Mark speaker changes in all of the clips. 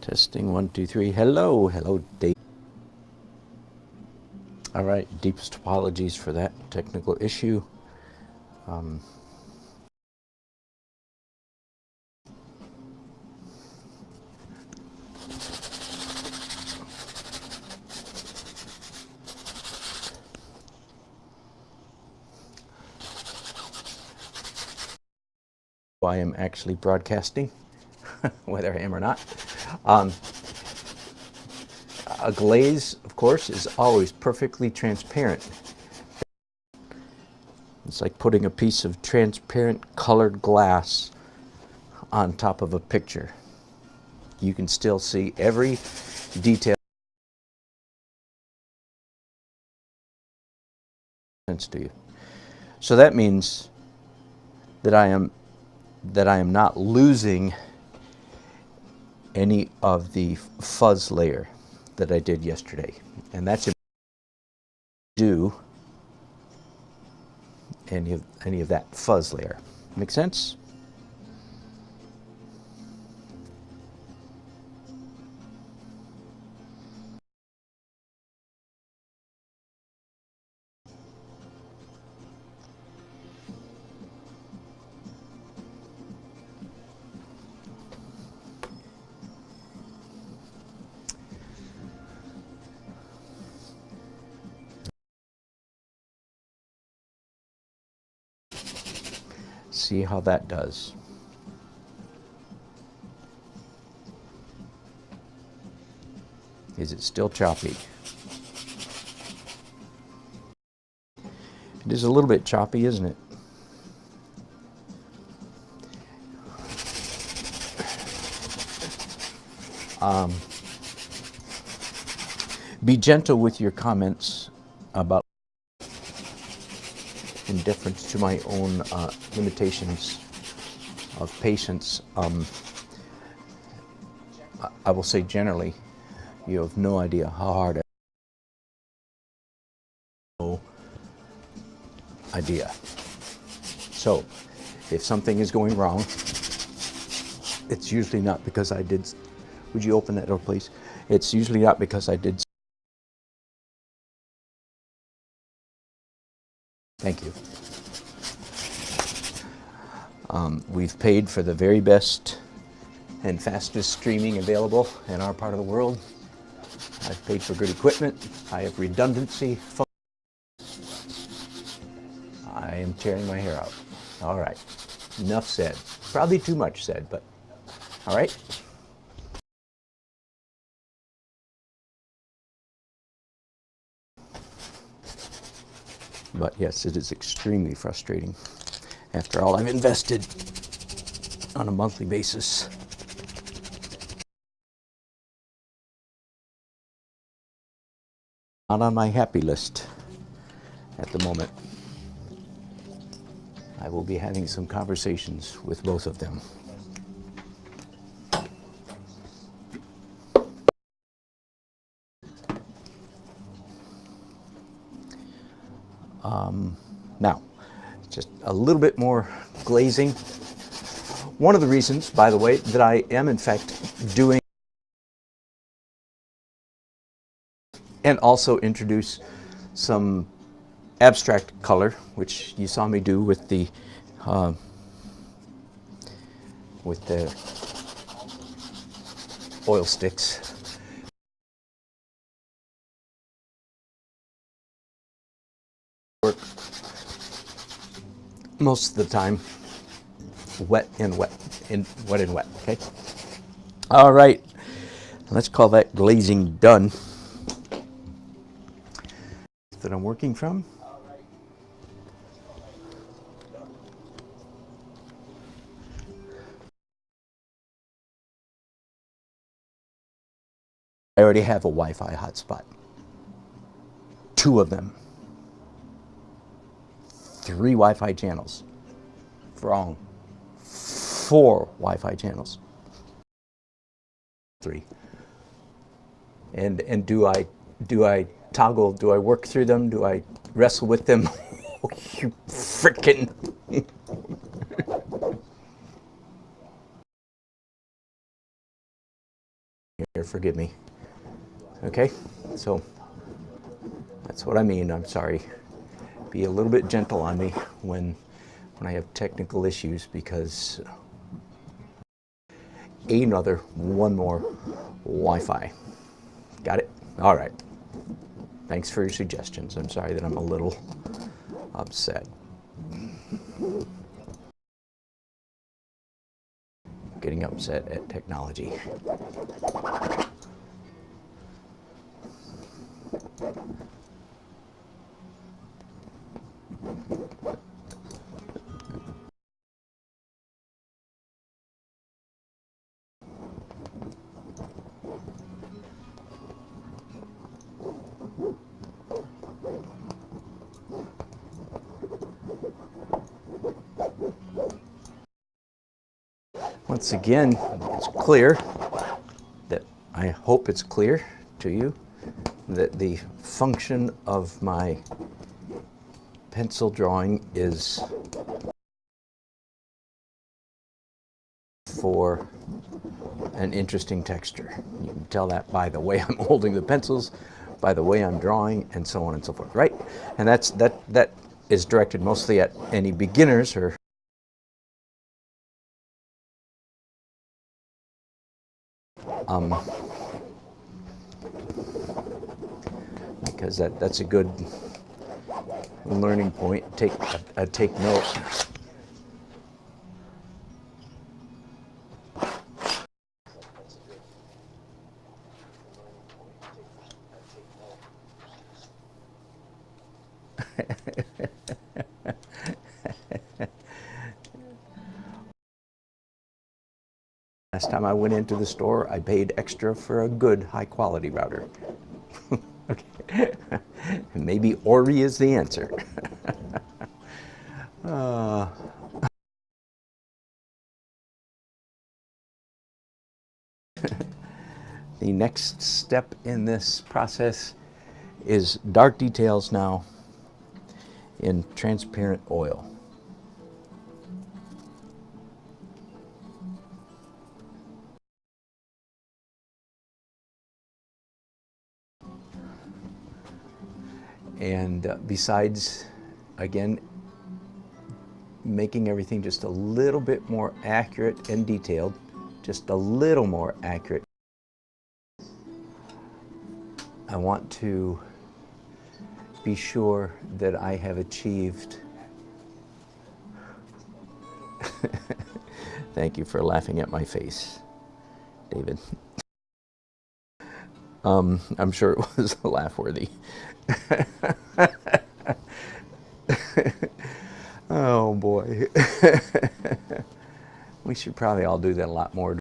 Speaker 1: Testing 1, 2, 3. Hello, hello, Dave. All right, deepest apologies for that technical issue. I am actually broadcasting, whether I am or not. A glaze, of course, is always perfectly transparent. It's like putting a piece of transparent colored glass on top of a picture. You can still see every detail to you. So that means that I am not losing any of the fuzz layer that I did yesterday, and that's do any of that fuzz layer. Make sense? See how that does. Is it still choppy? It is a little bit choppy, isn't it? Be gentle with your comments about, in deference to my own limitations of patience. I will say generally, you have no idea how hard no idea. So, if something is going wrong, it's usually not because I did. Would you open that door, please? It's usually not because I did. Thank you. We've paid for the very best and fastest streaming available in our part of the world. I've paid for good equipment. I have redundancy. I am tearing my hair out. All right. Enough said. Probably too much said, but all right. But yes, it is extremely frustrating after all I've invested on a monthly basis. Not on my happy list at the moment. I will be having some conversations with both of them. Now, just a little bit more glazing. One of the reasons, by the way, that I am in fact doing and also introduce some abstract color, which you saw me do with the oil sticks. Work most of the time wet and wet, okay? All right, let's call that glazing done. That I'm working from. I already have a Wi-Fi hotspot. 2 of them. 3 Wi-Fi channels. Wrong. 4 Wi-Fi channels. 3. And do I toggle? Do I work through them? Do I wrestle with them? Oh, you frickin'. Here, forgive me. Okay, so that's what I mean. I'm sorry. Be a little bit gentle on me when I have technical issues, because one more Wi-Fi. Got it? All right. Thanks for your suggestions. I'm sorry that I'm a little upset. Getting upset at technology. Once again, it's clear that, I hope it's clear to you, that the function of my pencil drawing is for an interesting texture. You can tell that by the way I'm holding the pencils, by the way I'm drawing, and so on and so forth, right? And that is directed mostly at any beginners or because that's a good learning point. Take note. Last time I went into the store, I paid extra for a good high-quality router. Okay. Maybe Ori is the answer. The next step in this process is dark details now in transparent oil. And besides, again, making everything just a little bit more accurate and detailed, just a little more accurate, I want to be sure that I have achieved. Thank you for laughing at my face, David. I'm sure it was laugh-worthy. Oh boy. We should probably all do that a lot more.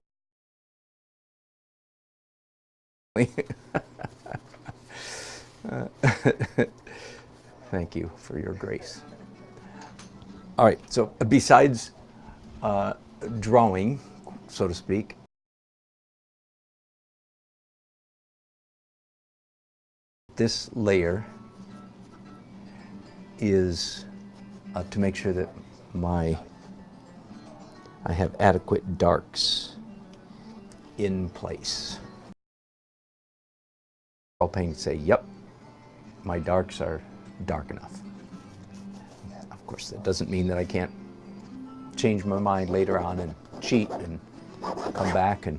Speaker 1: Thank you for your grace. All right, so besides drawing, so to speak, this layer is to make sure that I have adequate darks in place. Opaque say, yep, my darks are dark enough. Of course, that doesn't mean that I can't change my mind later on and cheat and come back and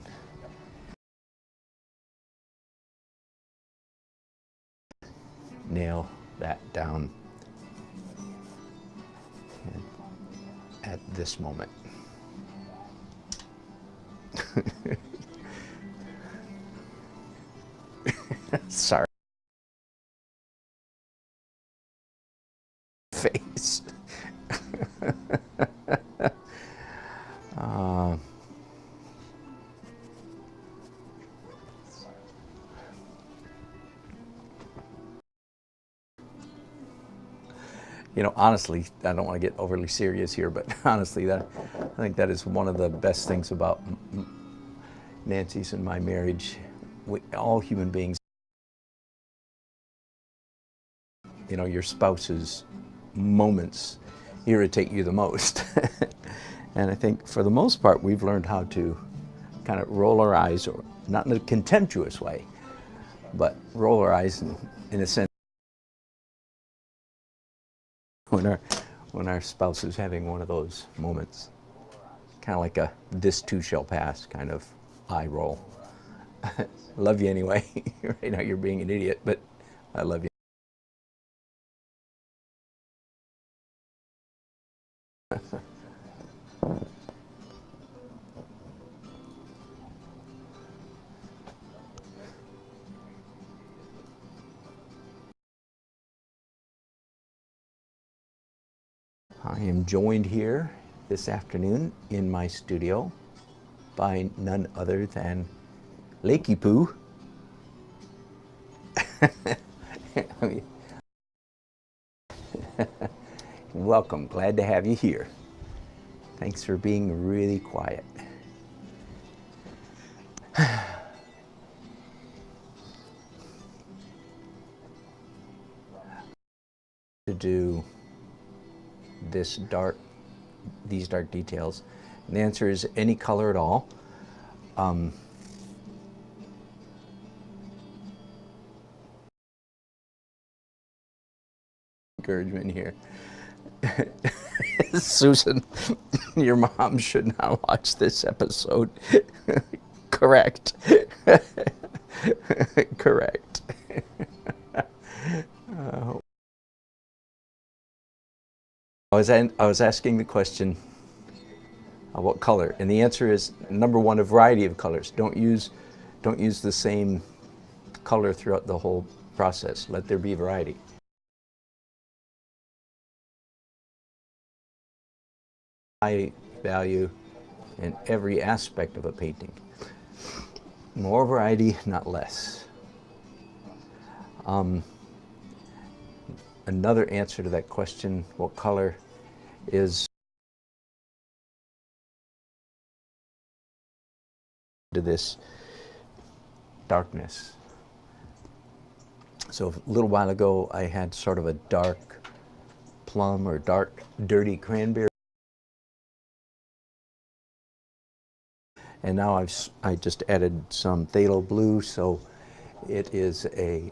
Speaker 1: nail that down at this moment. Sorry. Face. You know, honestly, I don't want to get overly serious here, but honestly, I think that is one of the best things about Nancy's and my marriage. All human beings, you know, your spouse's moments irritate you the most. And I think for the most part, we've learned how to kind of roll our eyes not in a contemptuous way, but roll our eyes in a sense when our spouse is having one of those moments, kind of like a "this too shall pass" kind of eye roll. Love you anyway. Right now you're being an idiot, but I love you. I am joined here this afternoon in my studio by none other than Lakey Poo. I mean, welcome, glad to have you here. Thanks for being really quiet. To do these dark details, and the answer is any color at all. Encouragement here. Susan, your mom should not watch this episode. Correct. Correct. I was asking the question, what color? And the answer is, number one, a variety of colors. Don't use the same color throughout the whole process. Let there be variety. High value in every aspect of a painting. More variety, not less. Another answer to that question, what color, is to this darkness. So a little while ago I had sort of a dark plum or dark dirty cranberry, and now I just added some phthalo blue, so it is a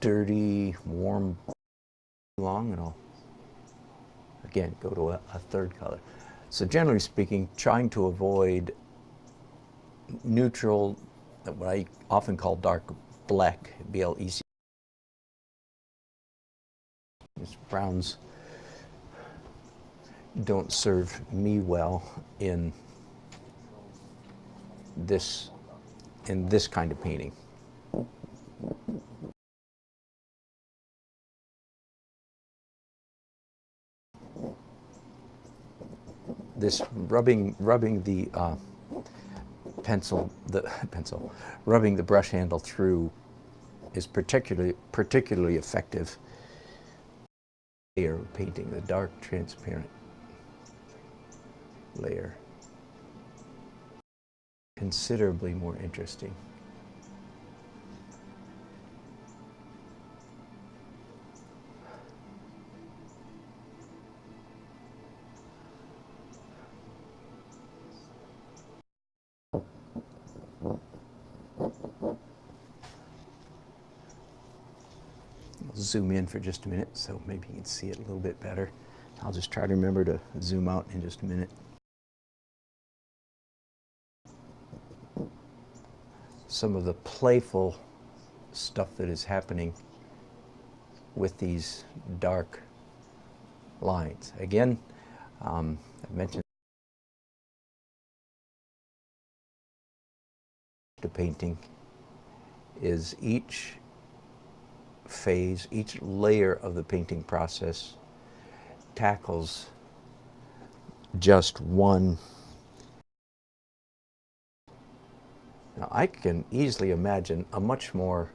Speaker 1: dirty, warm, long, and I'll again go to a third color. So generally speaking, trying to avoid neutral, what I often call dark black, B-L-E-C. These browns don't serve me well in this kind of painting. This rubbing the rubbing the brush handle through is particularly effective. Layer of painting, the dark transparent layer, considerably more interesting. Zoom in for just a minute so maybe you can see it a little bit better. I'll just try to remember to zoom out in just a minute. Some of the playful stuff that is happening with these dark lines. Again, I mentioned the painting is each phase, each layer of the painting process tackles just one. Now, I can easily imagine a much more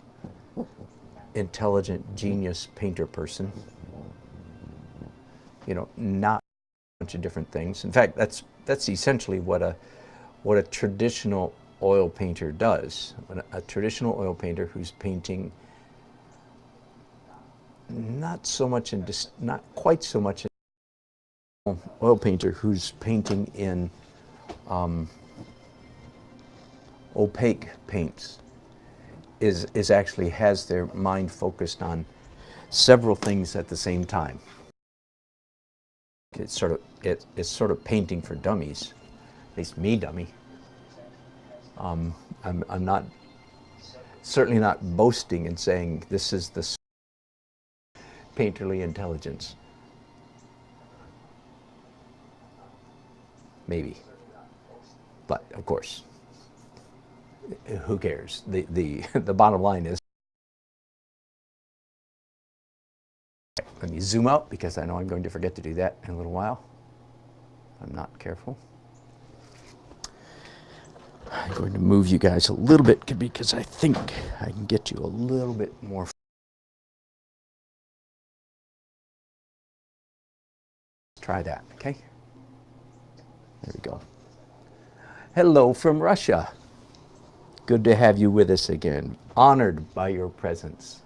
Speaker 1: intelligent, genius painter person, not a bunch of different things. In fact, that's essentially what a traditional oil painter does. A traditional oil painter who's painting not quite so much oil painter who's painting in opaque paints is actually has their mind focused on several things at the same time. It's sort of painting for dummies, at least me dummy. I'm not certainly not boasting and saying this is the painterly intelligence. Maybe, but of course, who cares? The bottom line is. Let me zoom out because I know I'm going to forget to do that in a little while. I'm not careful. I'm going to move you guys a little bit because I think I can get you a little bit more. Try that, okay? There we go. Hello from Russia. Good to have you with us again. Honored by your presence.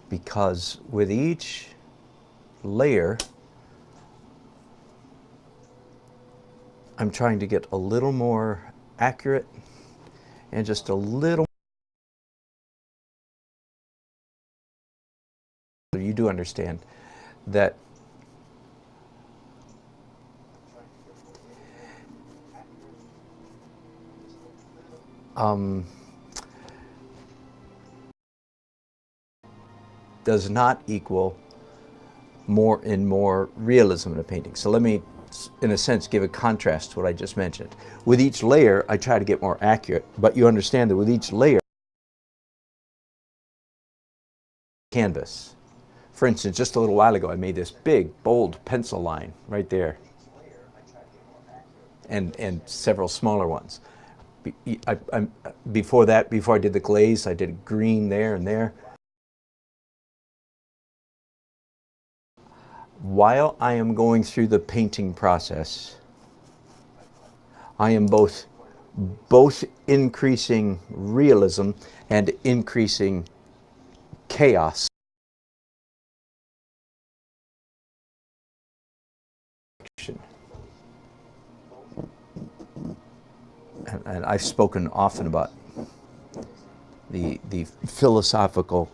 Speaker 1: Because with each layer, I'm trying to get a little more accurate and just a little. You do understand that does not equal more and more realism in a painting. So let me, in a sense, give a contrast to what I just mentioned. With each layer, I try to get more accurate, but you understand that with each layer, canvas. For instance, just a little while ago, I made this big, bold pencil line right there, and several smaller ones. Before that, before I did the glaze, I did green there and there. While I am going through the painting process, I am both increasing realism and increasing chaos. And I've spoken often about the philosophical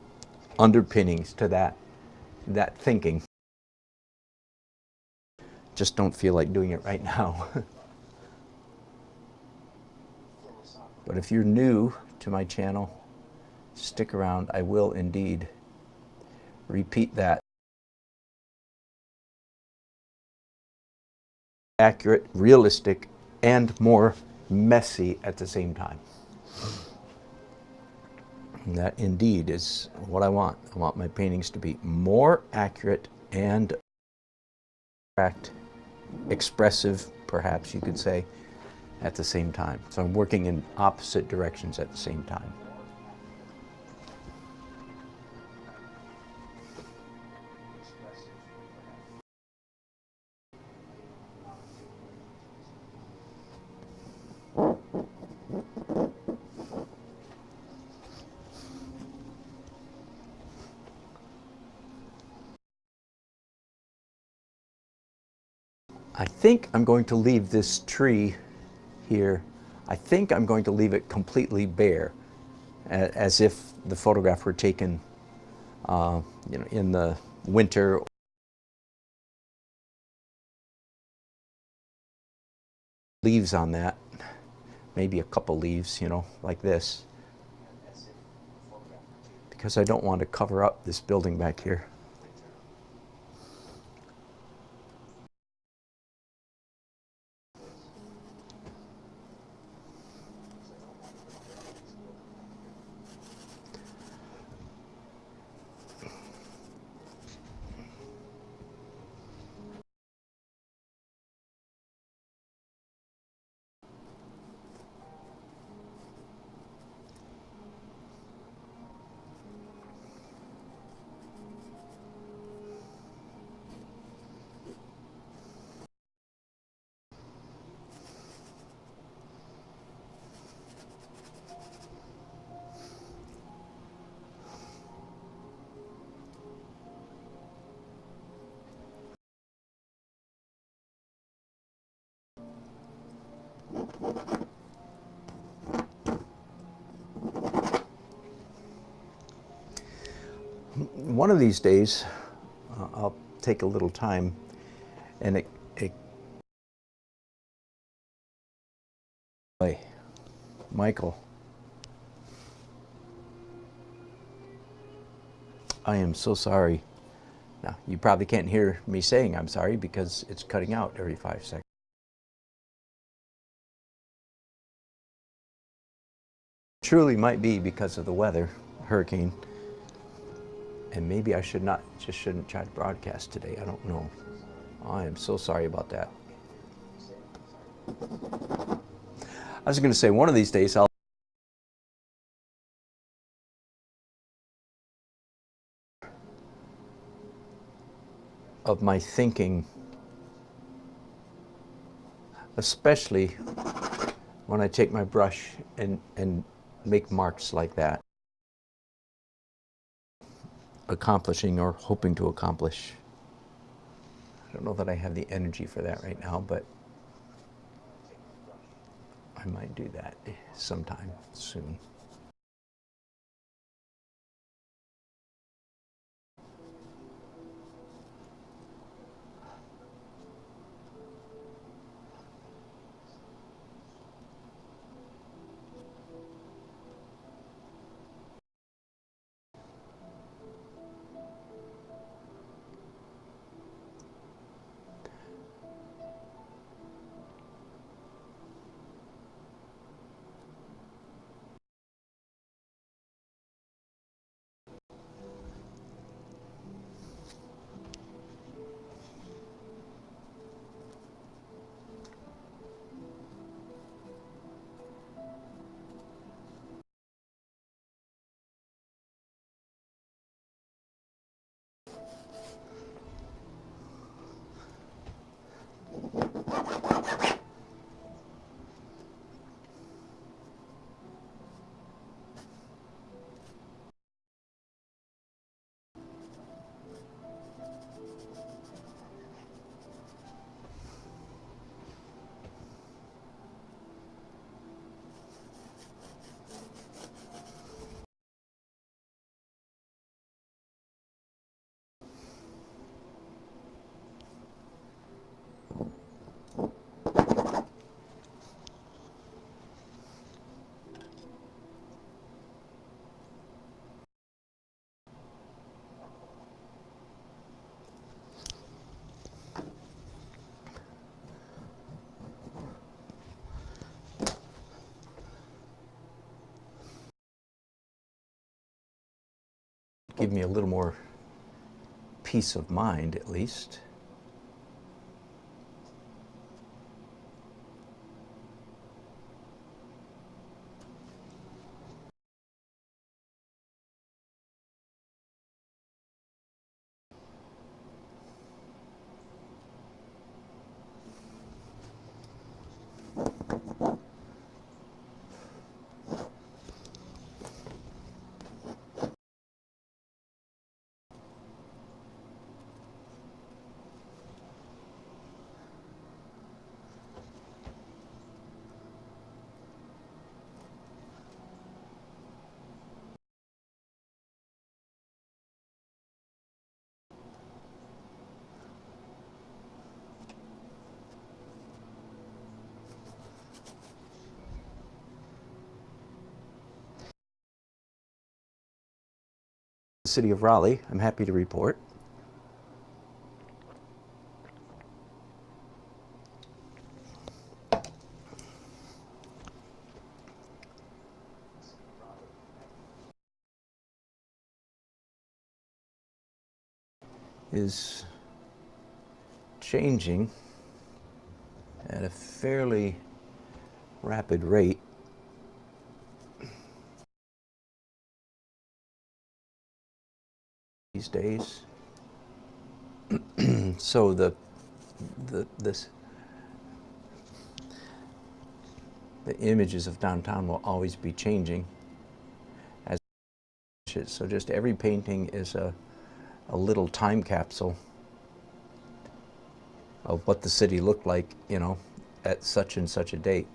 Speaker 1: underpinnings to that thinking. Just don't feel like doing it right now. But if you're new to my channel, stick around. I will indeed repeat that. Accurate, realistic, and more messy at the same time. And that indeed is what I want. I want my paintings to be more accurate and expressive, perhaps you could say, at the same time. So I'm working in opposite directions at the same time. I think I'm going to leave this tree here. I think I'm going to leave it completely bare, as if the photograph were taken, in the winter. Leaves on that, maybe a couple leaves, like this, because I don't want to cover up this building back here. one of these days, I'll take a little time and hey, Michael, I am so sorry. Now, you probably can't hear me saying I'm sorry because it's cutting out every 5 seconds. Truly might be because of the weather, hurricane, and maybe I shouldn't try to broadcast today. I don't know. I am so sorry about that. I was going to say one of these days I'll of my thinking, especially when I take my brush and make marks like that, accomplishing or hoping to accomplish. I don't know that I have the energy for that right now, but I might do that sometime soon. Give me a little more peace of mind, at least. The city of Raleigh, I'm happy to report, is changing at a fairly rapid rate. These days. So the images of downtown will always be changing as so just every painting is a little time capsule of what the city looked like, you know, at such and such a date.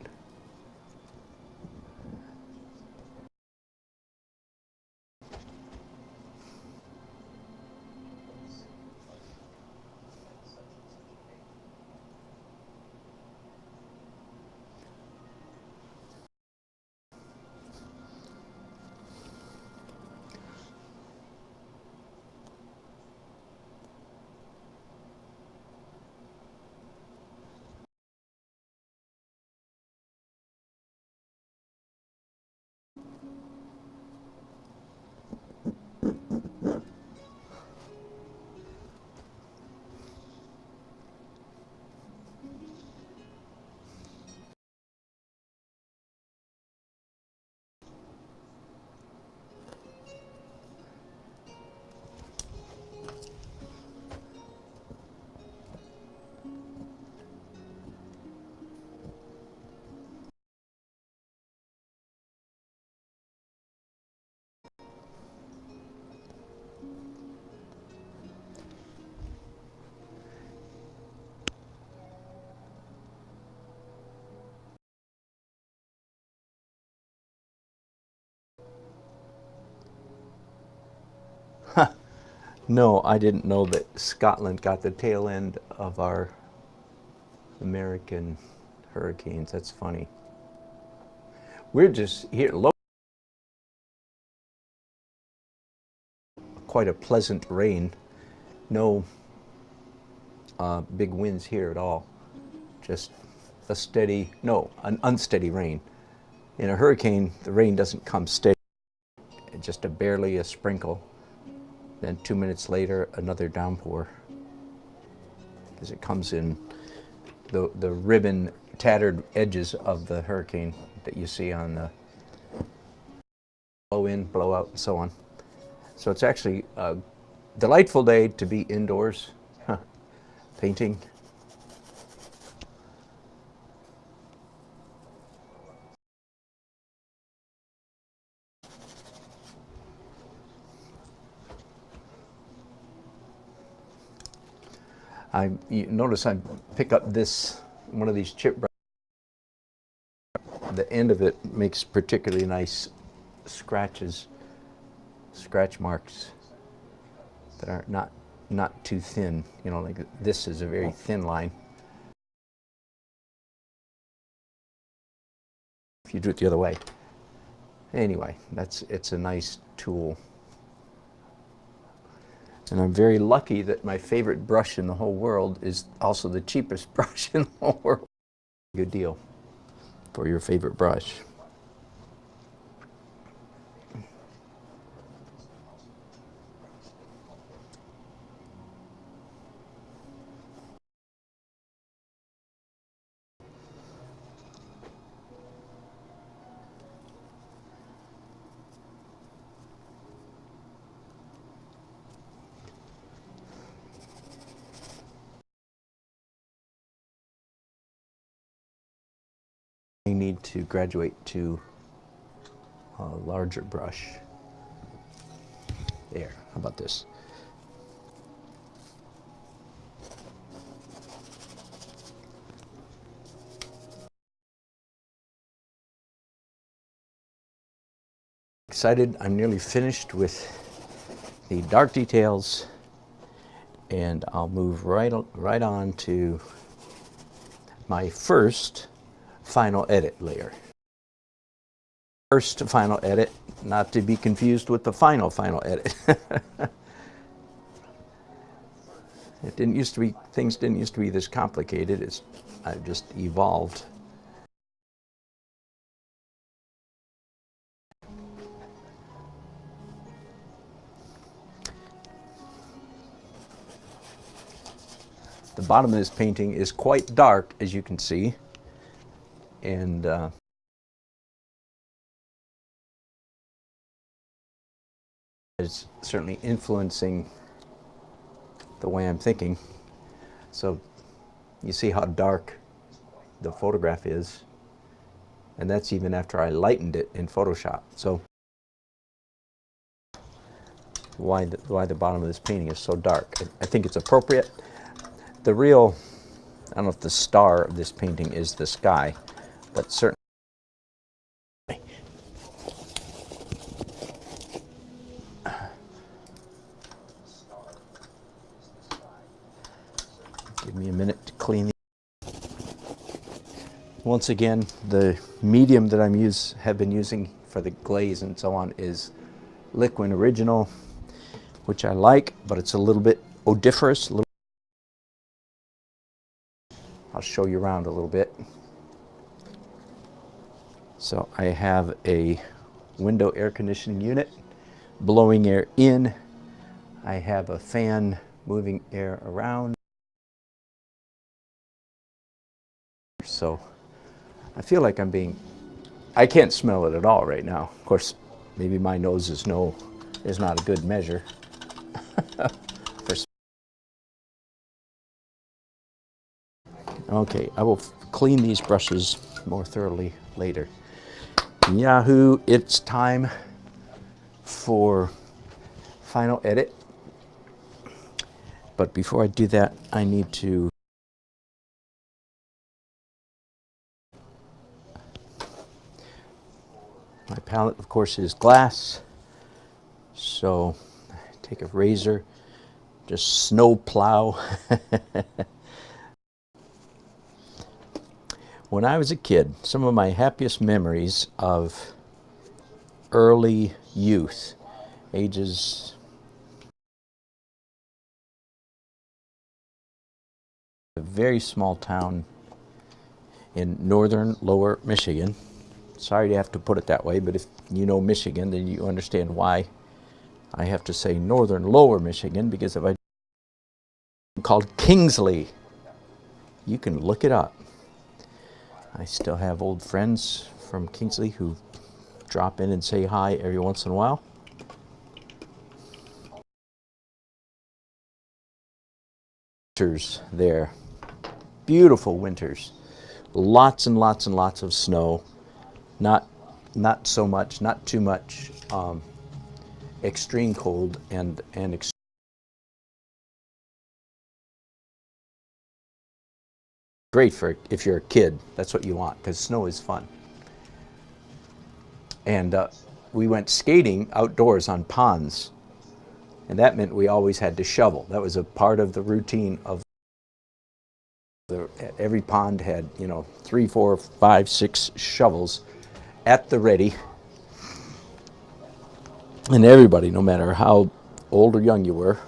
Speaker 1: No, I didn't know that Scotland got the tail end of our American hurricanes. That's funny. We're just here, quite a pleasant rain. No big winds here at all. Just a steady, no, an unsteady rain. In a hurricane, the rain doesn't come steady. Just barely a sprinkle. Then 2 minutes later, another downpour. As it comes in the ribbon, tattered edges of the hurricane that you see on the blow in, blow out, and so on. So it's actually a delightful day to be indoors painting. You notice I pick up this, one of these chip brushes. The end of it makes particularly nice scratches, scratch marks that are not too thin. You know, like this is a very thin line. If you do it the other way. Anyway, it's a nice tool. And I'm very lucky that my favorite brush in the whole world is also the cheapest brush in the whole world. Good deal for your favorite brush. I need to graduate to a larger brush. There, how about this? Excited, I'm nearly finished with the dark details, and I'll move right on to my first final edit layer. First final edit, not to be confused with the final edit. It didn't used to be, things didn't used to be this complicated. I've just evolved. The bottom of this painting is quite dark, as you can see, and it's certainly influencing the way I'm thinking. So you see how dark the photograph is, and that's even after I lightened it in Photoshop. So why the bottom of this painting is so dark? I think it's appropriate. The real, I don't know if the star of this painting is the sky, but certainly give me a minute to clean. Once again, the medium that have been using for the glaze and so on is Liquid Original, which I like, but it's a little bit odoriferous. I'll show you around a little bit. So I have a window air conditioning unit blowing air in. I have a fan moving air around. So I feel like I can't smell it at all right now. Of course, maybe my nose is not a good measure. Okay, I will clean these brushes more thoroughly later. Yahoo, it's time for final edit. But before I do that, I need to my palette, of course, is glass. So take a razor just snow plow. When I was a kid, some of my happiest memories of early youth, ages a very small town in northern lower Michigan. Sorry to have to put it that way, but if you know Michigan, then you understand why I have to say northern lower Michigan, because if I called Kingsley, you can look it up. I still have old friends from Kingsley who drop in and say hi every once in a while. Winters there, beautiful winters, lots and lots and lots of snow, not so much, not too much extreme cold and great for if you're a kid. That's what you want, because snow is fun. And we went skating outdoors on ponds, and that meant we always had to shovel. That was a part of the routine of every pond had, 3, 4, 5, 6 shovels at the ready. And everybody, no matter how old or young you were,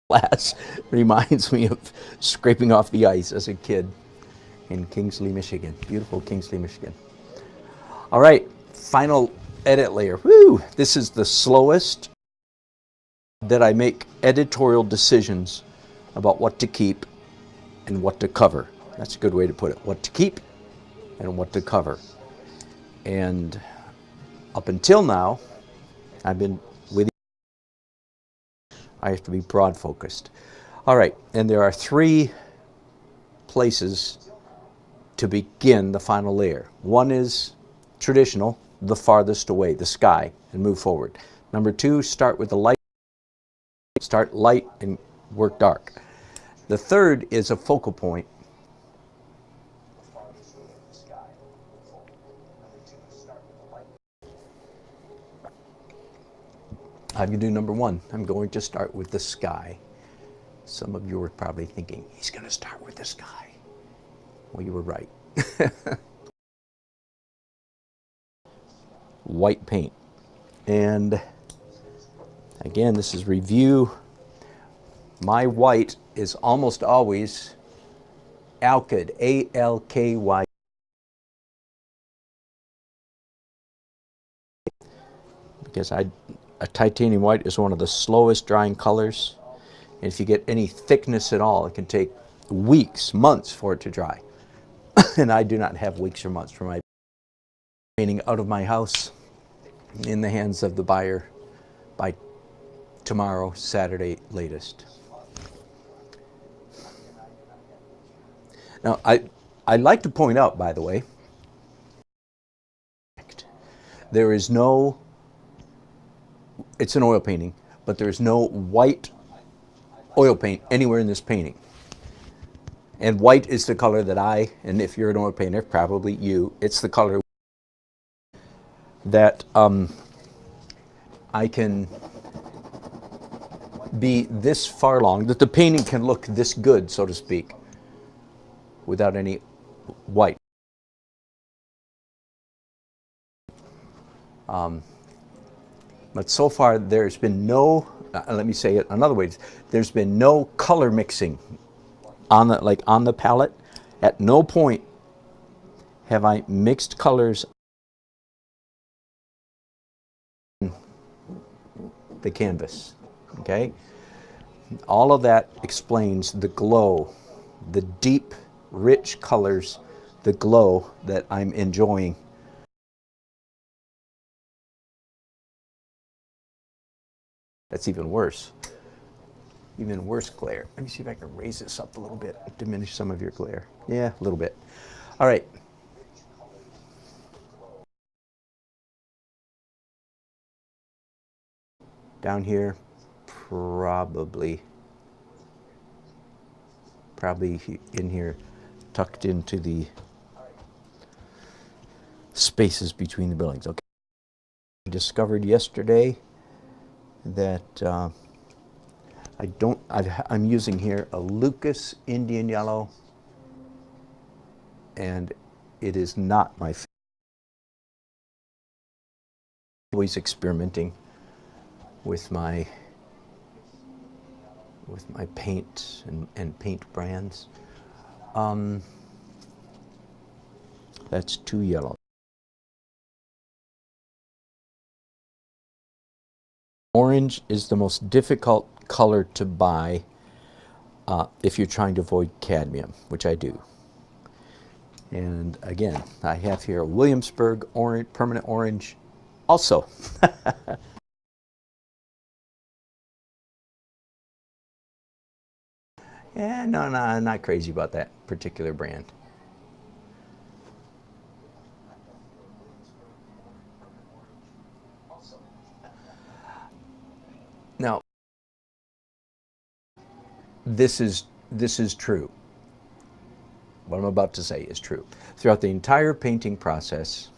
Speaker 1: glass reminds me of scraping off the ice as a kid in Kingsley, Michigan. Beautiful Kingsley, Michigan. All right, final edit layer. Woo! This is the slowest that I make editorial decisions about what to keep and what to cover. That's a good way to put it. What to keep and what to cover. And up until now, I've been with you. I have to be broad focused. All right, and there are 3 places to begin the final layer. One is traditional, the farthest away, the sky, and move forward. Number 2, start with the light. Start light and work dark. The third is a focal point. I'm going to do number 1. I'm going to start with the sky. Some of you are probably thinking, he's going to start with the sky. Well, you were right. White paint. And again, this is review. My white is almost always alkyd, A-L-K-Y. Because a titanium white is one of the slowest drying colors. And if you get any thickness at all, it can take weeks, months for it to dry. And I do not have weeks or months for my painting out of my house in the hands of the buyer by tomorrow, Saturday latest. Now, I'd like to point out, by the way, there is no, it's an oil painting, but there is no white oil paint anywhere in this painting. And white is the color that and if you're an oil painter, probably you, it's the color that I can be this far along, that the painting can look this good, so to speak, without any white. But so far there's been no, let me say it another way, there's been no color mixing on the palette. At no point have I mixed colors on the canvas, okay? All of that explains the glow, the deep, rich colors, the glow that I'm enjoying. That's even worse. Even worse glare. Let me see if I can raise this up a little bit, diminish some of your glare. Yeah, a little bit. All right. Down here, probably in here, tucked into the spaces between the buildings. Okay. Discovered yesterday that I'm using here a Lucas Indian Yellow, and it is not my favorite. Always experimenting with my paint and paint brands. That's too yellow. Orange is the most difficult color to buy if you're trying to avoid cadmium, which I do. And again, I have here a Williamsburg orange, permanent orange also. Yeah, no, I'm not crazy about that particular brand. Now, this is true. What I'm about to say is true. Throughout the entire painting process,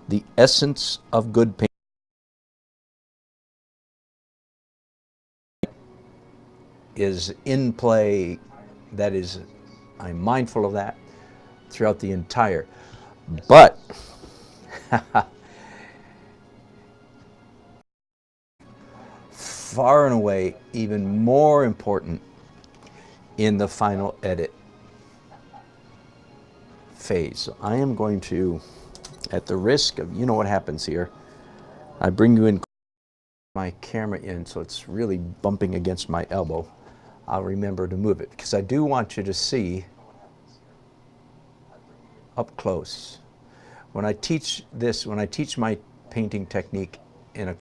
Speaker 1: the essence of good painting is in play. That is, I'm mindful of that throughout the entire. But far and away, even more important in the final edit phase. So I am going to, at the risk of, you know what happens here, I bring you in my camera in so it's really bumping against my elbow. I'll remember to move it because I do want you to see up close. When I teach this, when I teach my painting technique in a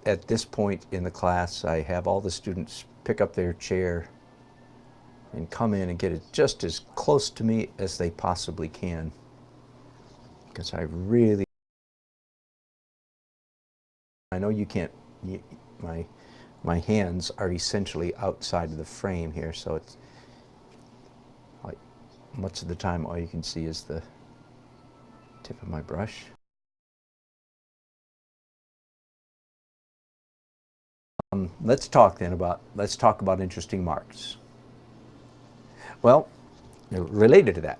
Speaker 1: at this point in the class, I have all the students pick up their chair and come in and get it just as close to me as they possibly can, because I know you can't, my hands are essentially outside of the frame here, so it's like much of the time all you can see is the tip of my brush. Let's talk about interesting marks. Well, related to that,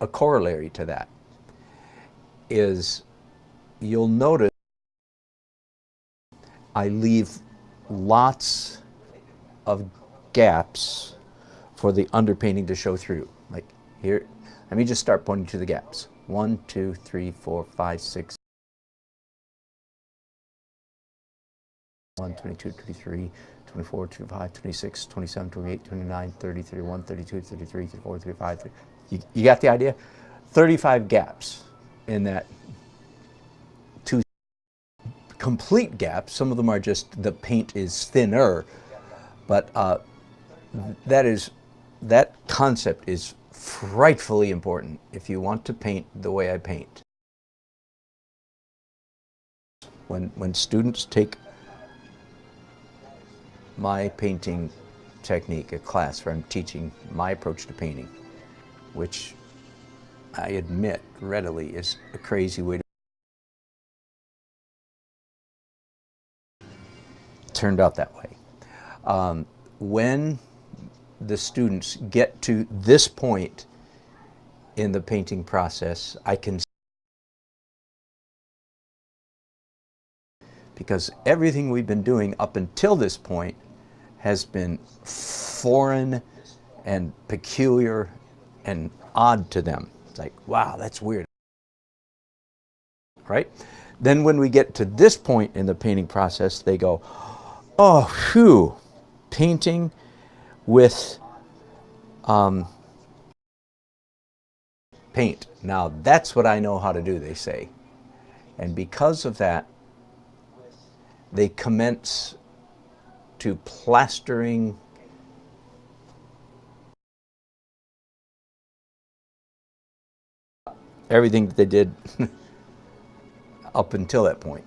Speaker 1: a corollary to that is, you'll notice I leave lots of gaps for the underpainting to show through. Like here, let me just start pointing to the gaps. 1, 2, 3, 4, 5, 6. 1, 22, 23, 24, 25, 26, 27, 28, 29, 30, 31, 32, 33, 34, 35. 30. You got the idea? 35 gaps in that. 2 complete gaps. Some of them are just the paint is thinner, but that concept is frightfully important if you want to paint the way I paint. When students take my painting technique, a class where I'm teaching my approach to painting, which I admit readily is a crazy way to turned out that way. When the students get to this point in the painting process, I can, because everything we've been doing up until this point has been foreign and peculiar and odd to them. It's like, wow, that's weird, right? Then when we get to this point in the painting process, they go, oh, phew, painting with paint. Now that's what I know how to do, they say. And because of that, they commence to plastering everything that they did up until that point.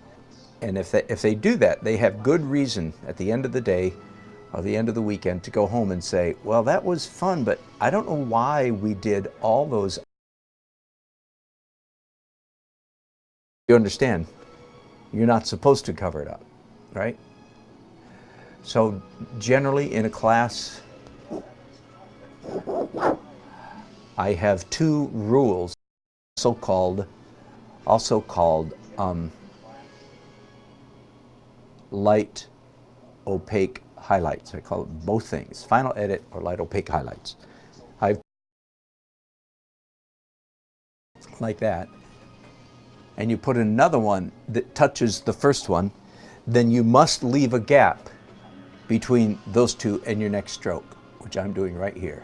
Speaker 1: And if they do that, they have good reason at the end of the day or the end of the weekend to go home and say, well, that was fun, but I don't know why we did all those You understand, you're not supposed to cover it up, right? So generally in a class, I have two rules, also called light opaque highlights. I call it both things, final edit or light opaque highlights. I've like that, and you put another one that touches the first one, then you must leave a gap between those two and your next stroke, which I'm doing right here.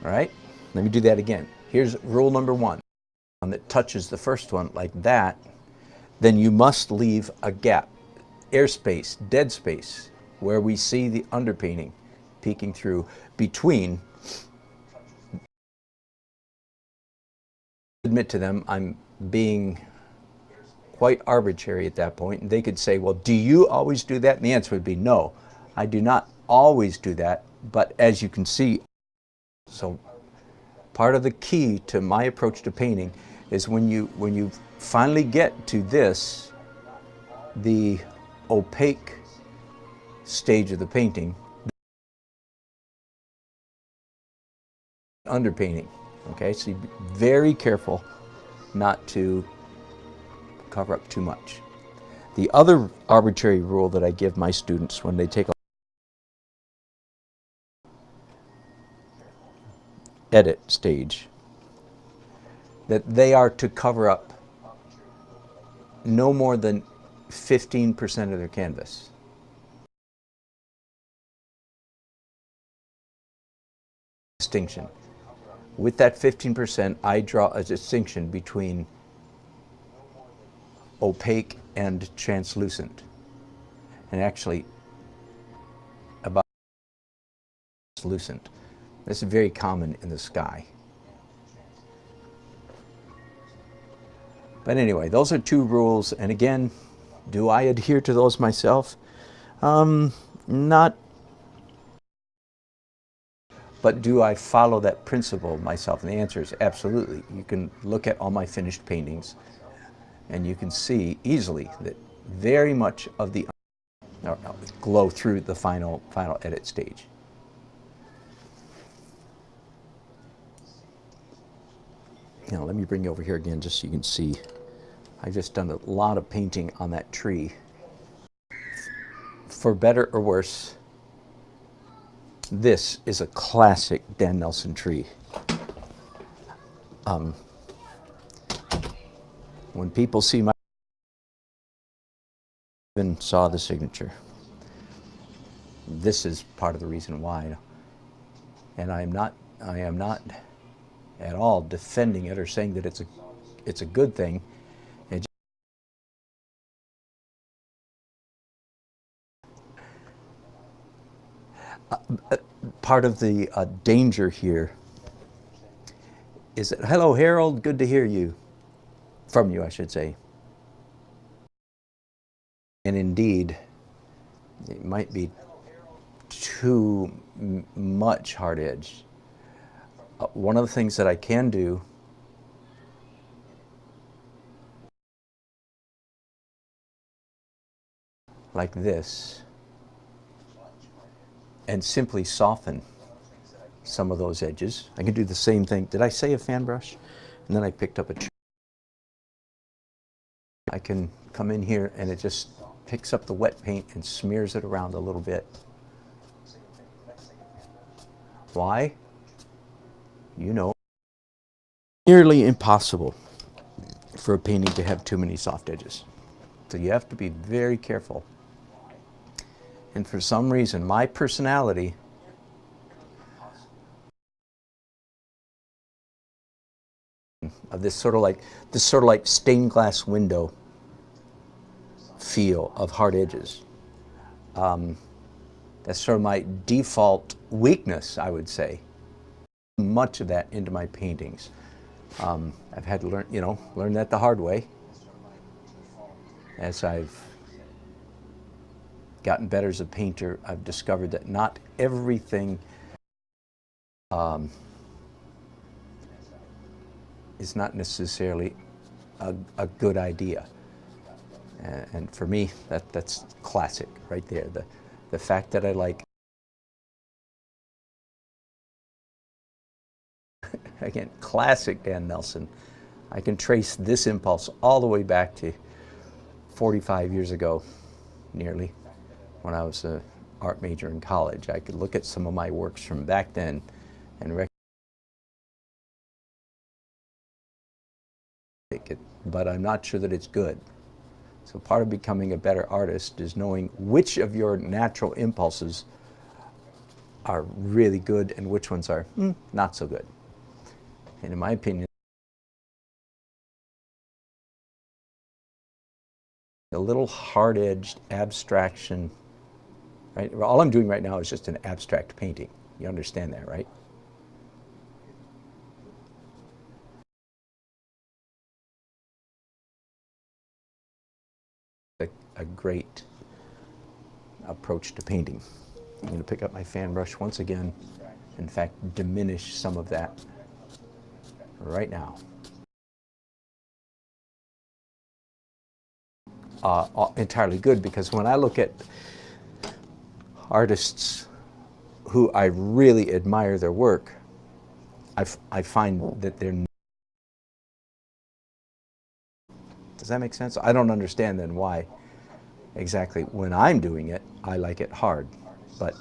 Speaker 1: All right, let me do that again. Here's rule number one. One that touches the first one like that, then you must leave a gap, airspace, dead space, where we see the underpainting peeking through between. Admit to them, I'm being quite arbitrary at that point, and they could say, well, do you always do that? And the answer would be no, I do not always do that, but as you can see, so part of the key to my approach to painting is when you finally get to this, the opaque stage of the painting, underpainting, okay? So you be very careful not to cover up too much. The other arbitrary rule that I give my students when they take a edit stage, that they are to cover up no more than 15% of their canvas. Distinction. With that 15%, I draw a distinction between opaque and translucent, and actually about translucent. This is very common in the sky. But anyway, those are two rules, and again, do I adhere to those myself? Not. But do I follow that principle myself? And the answer is absolutely. You can look at all my finished paintings, and you can see easily that very much of the glow through the final edit stage. Now let me bring you over here again just so you can see. I've just done a lot of painting on that tree. For better or worse, this is a classic Dan Nelson tree. When people see my, even saw the signature. This is part of the reason why. And I am not at all defending it or saying that it's a good thing. Part of the danger here is that, hello Harold, good to hear you, from you I should say. And indeed, it might be too much hard edge. One of the things that I can do like this and simply soften some of those edges. I can do the same thing. Did I say a fan brush? And then I picked up a I can come in here and it just picks up the wet paint and smears it around a little bit. Why? You know, nearly impossible for a painting to have too many soft edges. So you have to be very careful. And for some reason, my personality of this sort of like stained glass window feel of hard edges. That's sort of my default weakness, I would say. Much of that into my paintings. I've had to learn that the hard way as I've gotten better as a painter. I've discovered that not everything is not necessarily a good idea. And for me, that's classic right there. The fact that I like, again, classic Dan Nelson. I can trace this impulse all the way back to 45 years ago, nearly, when I was an art major in college. I could look at some of my works from back then and recognize it, but I'm not sure that it's good. So part of becoming a better artist is knowing which of your natural impulses are really good and which ones are not so good. And in my opinion, a little hard-edged abstraction, right? All I'm doing right now is just an abstract painting. You understand that, right? A great approach to painting. I'm going to pick up my fan brush once again. In fact, diminish some of that right now. Entirely good, because when I look at artists who I really admire their work, I find that they're... Does that make sense? I don't understand then why exactly when I'm doing it, I like it hard. But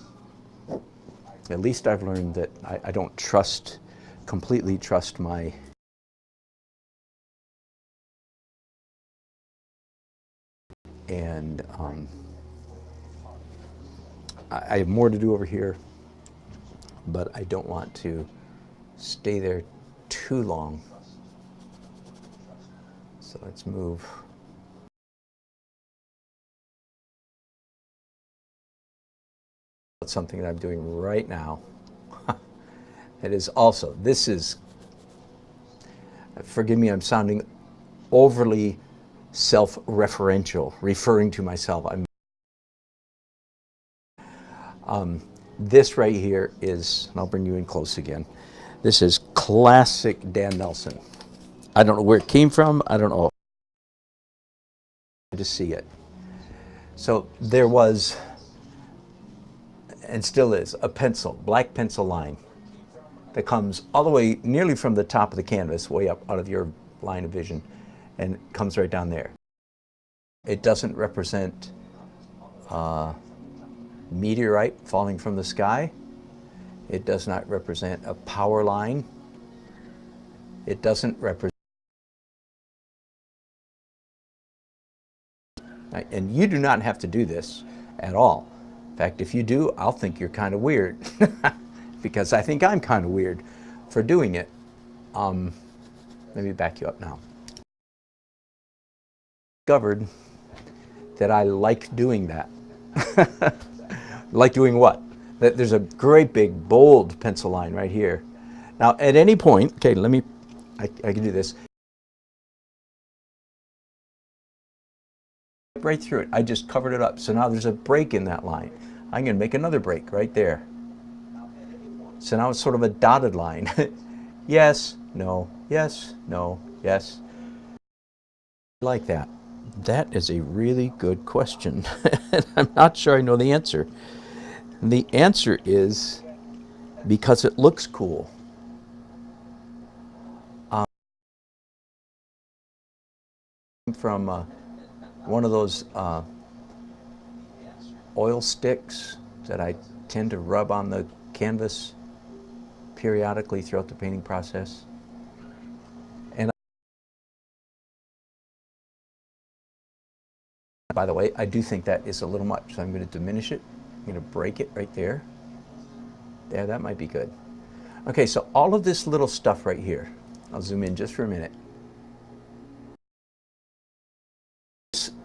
Speaker 1: at least I've learned that I don't completely trust my... And I have more to do over here, but I don't want to stay there too long. So let's move. That's something that I'm doing right now. It is also, this is, forgive me, I'm sounding overly self-referential, referring to myself. This right here is, and I'll bring you in close again, this is classic Dan Nelson. I don't know where it came from, I don't know. To see it. So there was, and still is, a pencil, black pencil line that comes all the way nearly from the top of the canvas, way up out of your line of vision, and comes right down there. It doesn't represent meteorite falling from the sky. It does not represent a power line. It doesn't represent... And you do not have to do this at all. In fact, if you do, I'll think you're kind of weird. Because I think I'm kind of weird for doing it. Let me back you up now. Discovered that I like doing that. Like doing what? That there's a great big bold pencil line right here. Now at any point, okay, let me, I can do this. Right through it, I just covered it up. So now there's a break in that line. I'm going to make another break right there. So now it's sort of a dotted line. Yes, no, yes, no, yes. Like that. That is a really good question. I'm not sure I know the answer. The answer is because it looks cool. From one of those oil sticks that I tend to rub on the canvas periodically throughout the painting process. And by the way, I do think that is a little much, so I'm going to diminish it. I'm going to break it right there. There, that might be good. Okay, so all of this little stuff right here, I'll zoom in just for a minute.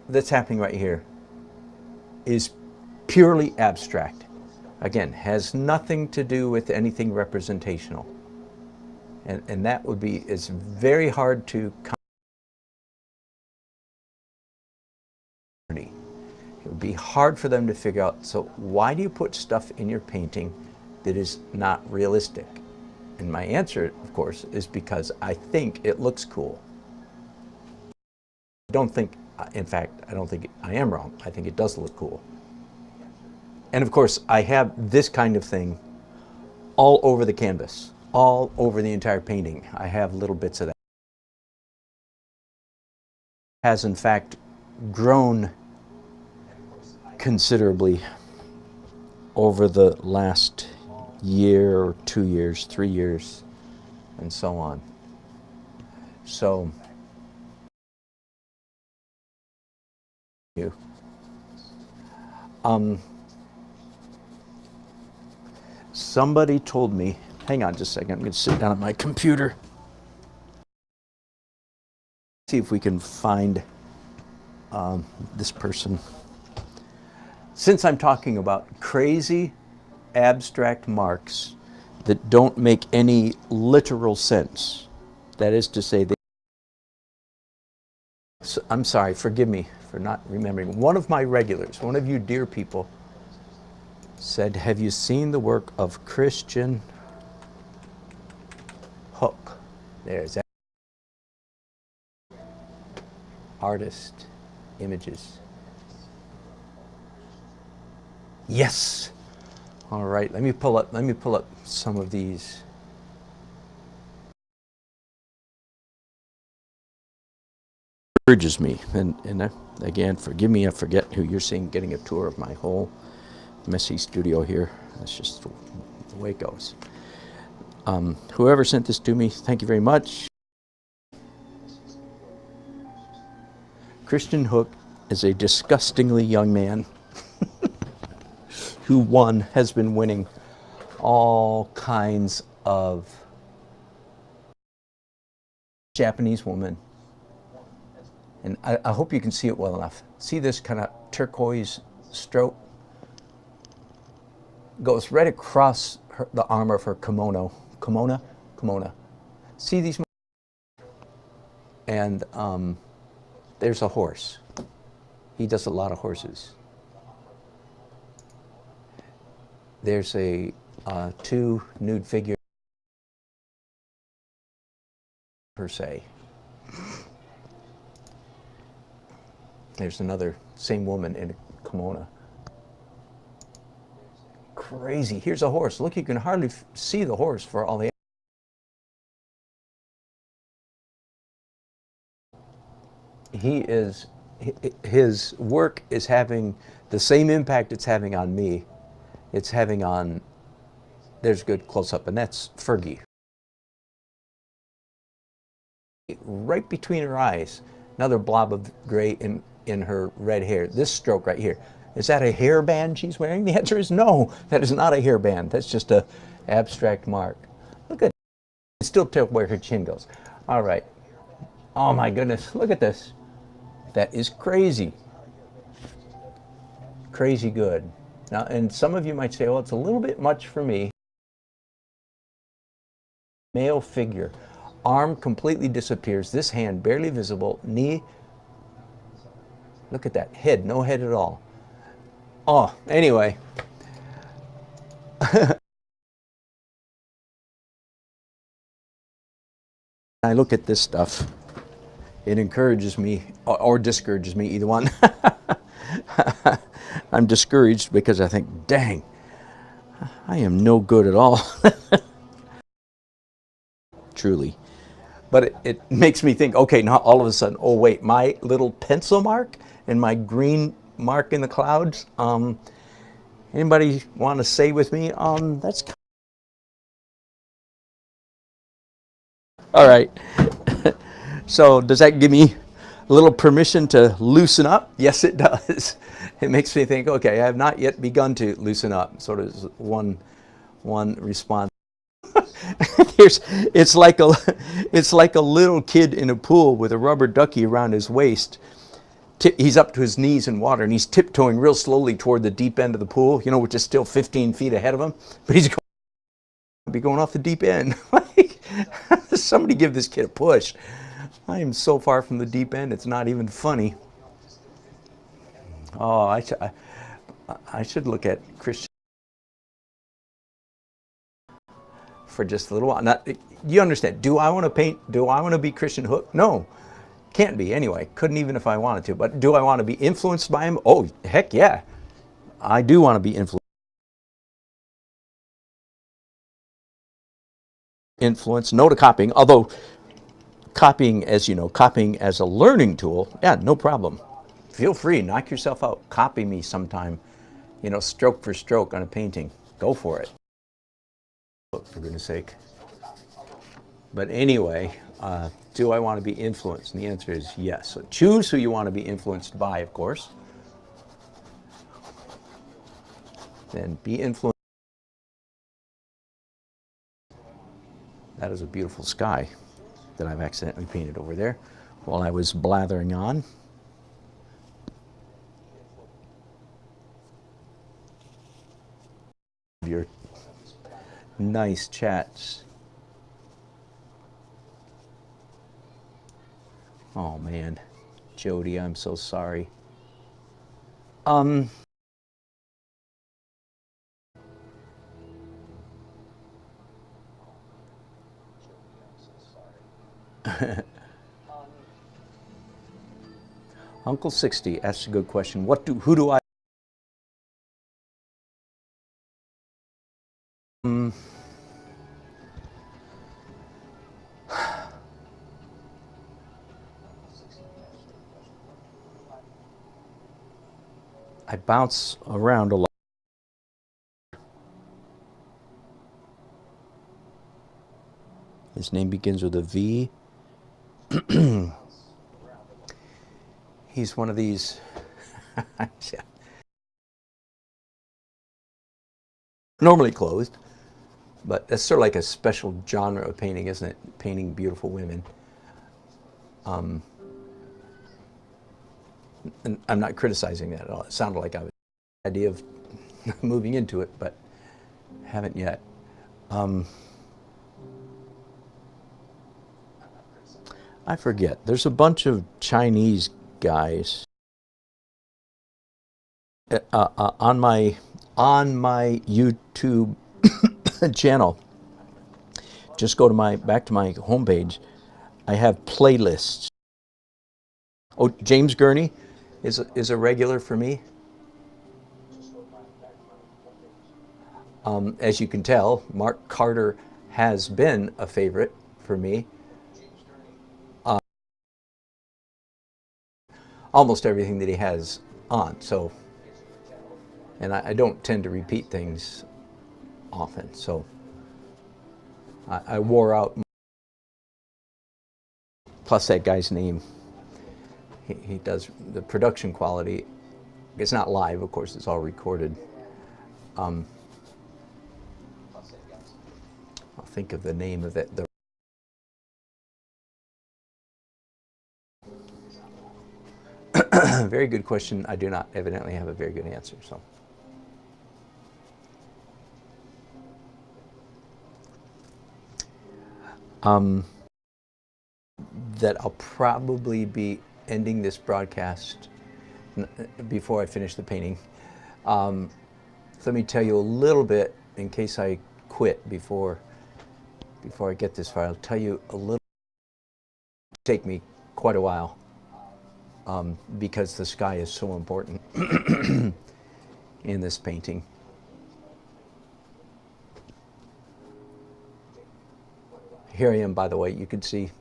Speaker 1: That's happening right here is purely abstract. Again, has nothing to do with anything representational. And that would be, it's very hard to... It would be hard for them to figure out, so why do you put stuff in your painting that is not realistic? And my answer, of course, is because I think it looks cool. don't think, in fact, I don't think I am wrong. I think it does look cool. And of course, I have this kind of thing all over the canvas, all over the entire painting. I have little bits of that. Has in fact grown considerably over the last year or 2 years, 3 years, and so on. So, somebody told me, hang on just a second, I'm going to sit down at my computer. See if we can find this person. Since I'm talking about crazy abstract marks that don't make any literal sense, that is to say, I'm sorry, forgive me for not remembering. One of my regulars, one of you dear people, said, have you seen the work of Christian Hook? There's that. Artist images. Yes. All right, let me pull up some of these. Urges me, and again, forgive me, I forget who you're seeing getting a tour of my whole messy studio here. That's just the way it goes. Whoever sent this to me, thank you very much. Christian Hook is a disgustingly young man who has been winning all kinds of Japanese woman. And I hope you can see it well enough. See this kind of turquoise stroke? Goes right across the arm of her kimono. Kimono. See these? And there's a horse. He does a lot of horses. There's a two nude figures per se. There's another, same woman in a kimono. Crazy. Here's a horse. Look, you can hardly see the horse for all the... His work is having the same impact it's having on me. It's having on, there's a good close-up, and that's Fergie. Right between her eyes, another blob of gray in her red hair. This stroke right here. Is that a hairband she's wearing? The answer is no, that is not a hairband. That's just a abstract mark. Look at it. I can still tell where her chin goes. All right. Oh my goodness, look at this. That is crazy. Crazy good. Now, and some of you might say, well, it's a little bit much for me. Male figure. Arm completely disappears. This hand barely visible. Knee. Look at that. Head. No head at all. Oh, anyway. I look at this stuff. It encourages me, or discourages me, either one. I'm discouraged because I think, dang, I am no good at all. Truly. But it makes me think, okay, now all of a sudden, oh wait, my little pencil mark and my green mark in the clouds, anybody want to say with me, that's... All right. So does that give me a little permission to loosen up? Yes, it does. It makes me think, okay, I have not yet begun to loosen up. Sort of one response. It's like a little kid in a pool with a rubber ducky around his waist. He's up to his knees in water, and he's tiptoeing real slowly toward the deep end of the pool, you know, which is still 15 feet ahead of him. But he's going off the deep end. Like, somebody give this kid a push. I am so far from the deep end, it's not even funny. Oh, I should look at Christian for just a little while. Now, you understand, do I want to paint, do I want to be Christian Hook? No. Can't be anyway. Couldn't even if I wanted to. But do I want to be influenced by him? Oh, heck yeah. I do want to be influenced. No to copying, although copying, as you know, copying as a learning tool, yeah, no problem. Feel free, knock yourself out. Copy me sometime, you know, stroke for stroke on a painting. Go for it. For goodness sake. But anyway, do I want to be influenced? And the answer is yes. So choose who you want to be influenced by, of course. Then be influenced. That is a beautiful sky that I've accidentally painted over there while I was blathering on. Your nice chats. Oh man, Jody, I'm so sorry. Uncle 60 asks a good question. Who do I? I bounce around a lot. His name begins with a V. He's one of these. Normally clothed, but that's sort of like a special genre of painting, isn't it? Painting beautiful women. And I'm not criticizing that at all. It sounded like I was idea of moving into it, but haven't yet. I forget. There's a bunch of Chinese guys on my YouTube channel. Just go to back to my homepage. I have playlists. Oh, James Gurney is a regular for me. As you can tell, Mark Carter has been a favorite for me. Almost everything that he has on, so, and I don't tend to repeat things often, so I wore out. Plus that guy's name, he does the production quality. It's not live, of course, it's all recorded. I'll think of the name of it. Very good question. I do not evidently have a very good answer. So, that I'll probably be ending this broadcast before I finish the painting. So let me tell you a little bit in case I quit before I get this far. I'll tell you a little. It'll take me quite a while. Because the sky is so important in this painting. Here I am, by the way, you can see.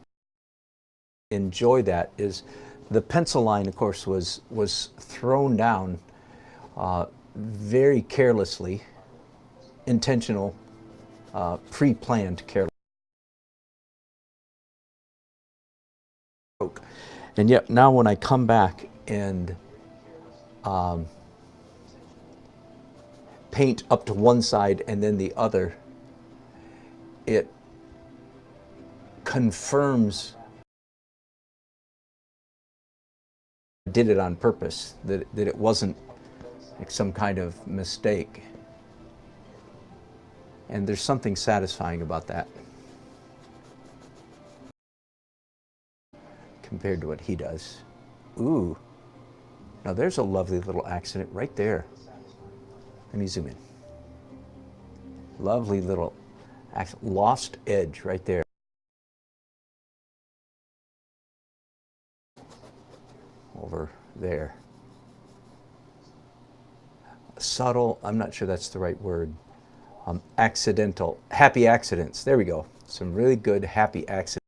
Speaker 1: Enjoy that. Is the pencil line, of course, was thrown down very carelessly, intentional, pre-planned careless. And yet now when I come back and paint up to one side and then the other, it confirms I did it on purpose, that it wasn't like some kind of mistake. And there's something satisfying about that compared to what he does. Ooh, now there's a lovely little accident right there. Let me zoom in. Lovely little lost edge right there. over there. Subtle, I'm not sure that's the right word. Accidental, happy accidents. There we go. Some really good happy accidents.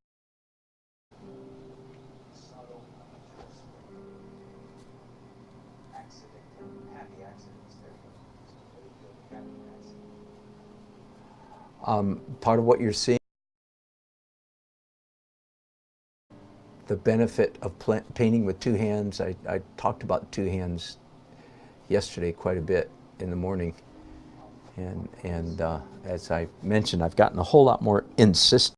Speaker 1: Part of what you're seeing, the benefit of painting with two hands. I talked about two hands yesterday quite a bit in the morning. And as I mentioned, I've gotten a whole lot more insistent,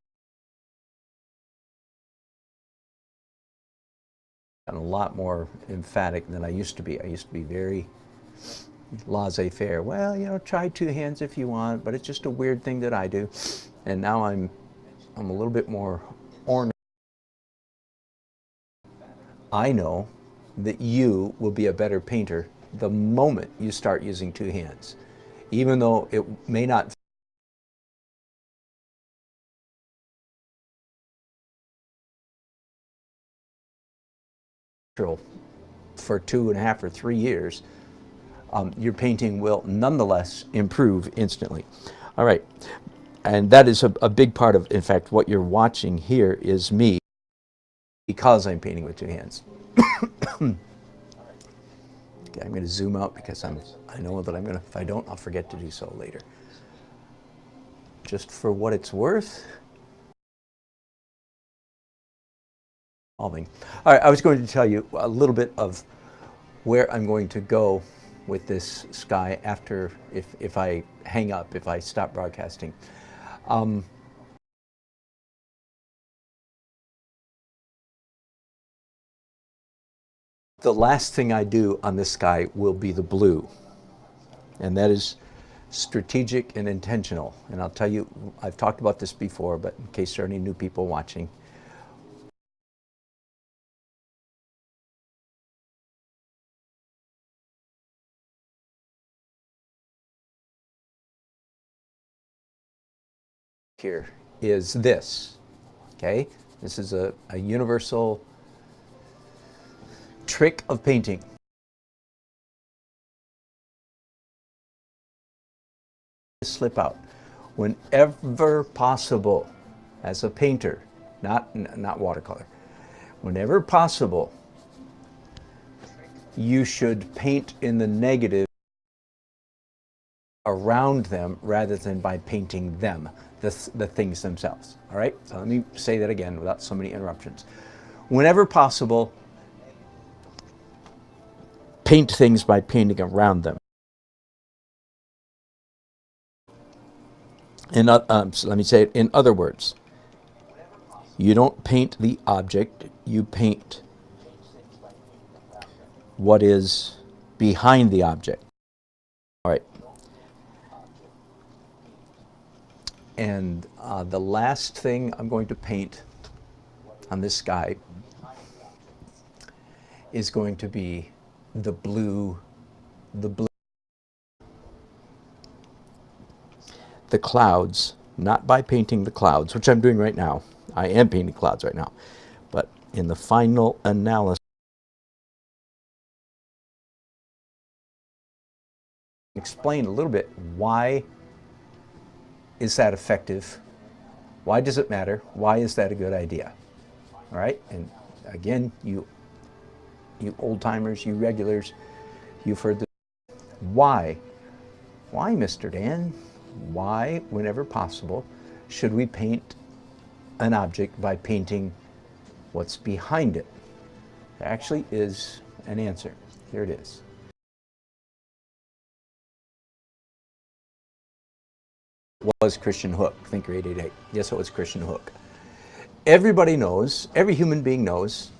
Speaker 1: and a lot more emphatic than I used to be. I used to be very laissez-faire. Well, you know, try two hands if you want, but it's just a weird thing that I do. And now I'm a little bit more ornery. I know that you will be a better painter the moment you start using two hands, even though it may not for 2.5 or 3 years. Your painting will nonetheless improve instantly. All right, and that is a big part of, in fact, what you're watching here is me, because I'm painting with two hands. Okay, I'm going to zoom out because I know that I'm going to, if I don't, I'll forget to do so later. Just for what it's worth. All right, I was going to tell you a little bit of where I'm going to go with this sky after, if I hang up, if I stop broadcasting. The last thing I do on this sky will be the blue, and that is strategic and intentional. And I'll tell you, I've talked about this before, but in case there are any new people watching, here is this, okay? This is a universal trick of painting. Slip out. Whenever possible, as a painter, not watercolor, whenever possible, you should paint in the negative around them rather than by painting them, the things themselves. All right, so let me say that again without so many interruptions. Whenever possible, paint things by painting around them. So let me say it in other words. You don't paint the object, you paint what is behind the object. All right. And the last thing I'm going to paint on this sky is going to be the blue, the clouds, not by painting the clouds, which I'm doing right now. I am painting clouds right now. But in the final analysis, explain a little bit why is that effective? Why does it matter? Why is that a good idea? All right, and again, you old timers, you regulars, you've heard this. Why, Mr. Dan? Why, whenever possible, should we paint an object by painting what's behind it? There actually is an answer. Here it is. Was Christian Hooke, Thinker 888. Yes, it was Christian Hooke. Everybody knows, every human being knows,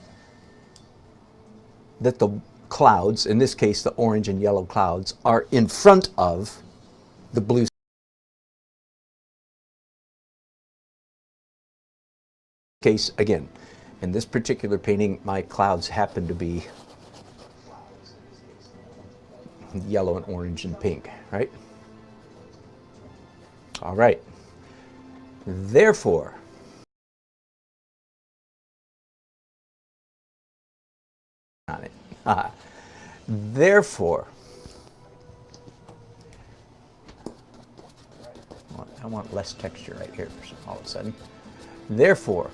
Speaker 1: that the clouds, in this case the orange and yellow clouds, are in front of the blue. Case again, in this particular painting, my clouds happen to be yellow and orange and pink, right? All right. Therefore, on it. Therefore, I want less texture right here all of a sudden. Therefore,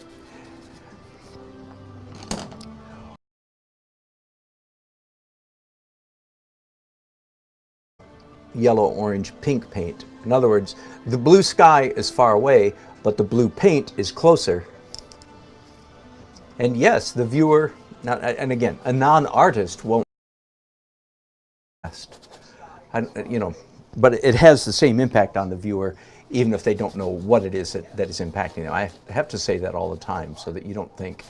Speaker 1: yellow, orange, pink paint. In other words, the blue sky is far away, but the blue paint is closer. And yes, the viewer, now, and again, a non-artist won't, you know, but it has the same impact on the viewer, even if they don't know what it is that is impacting them. I have to say that all the time so that you don't think,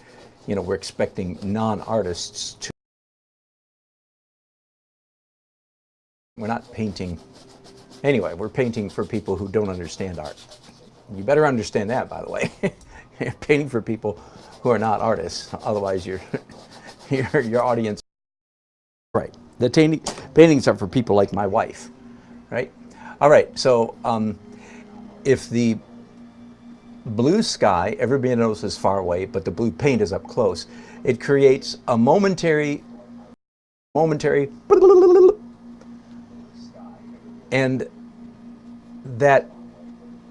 Speaker 1: you know, we're expecting non-artists to. We're not painting, anyway, we're painting for people who don't understand art. You better understand that, by the way. You're painting for people who are not artists, otherwise your audience. Right, the paintings are for people like my wife, right? All right, so if the blue sky, everybody knows is far away, but the blue paint is up close, it creates a momentary, and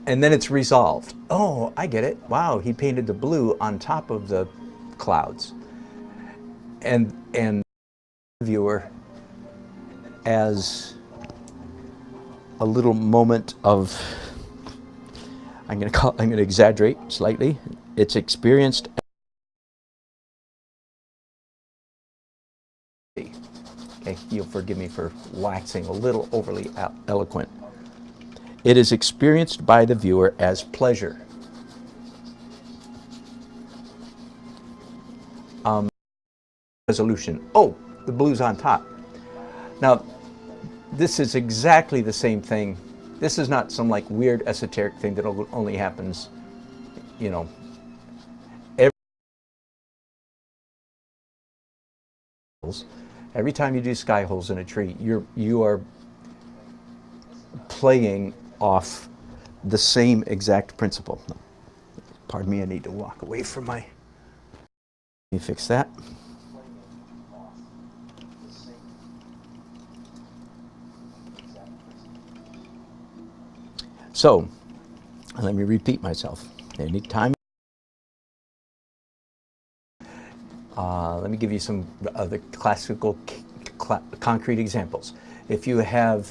Speaker 1: then it's resolved. Oh, I get it. Wow, he painted the blue on top of the clouds. And the viewer as a little moment of, I'm going to exaggerate slightly. It's experienced. Okay, you'll forgive me for waxing a little overly eloquent. It is experienced by the viewer as pleasure. Resolution. Oh, the blue's on top. Now, this is exactly the same thing. This is not some like weird esoteric thing that only happens, you know, every time you do sky holes in a tree, you are playing off the same exact principle. Pardon me, I need to walk away from my. Let me fix that. So, let me repeat myself. Anytime. Let me give you some other classical, concrete examples. If you have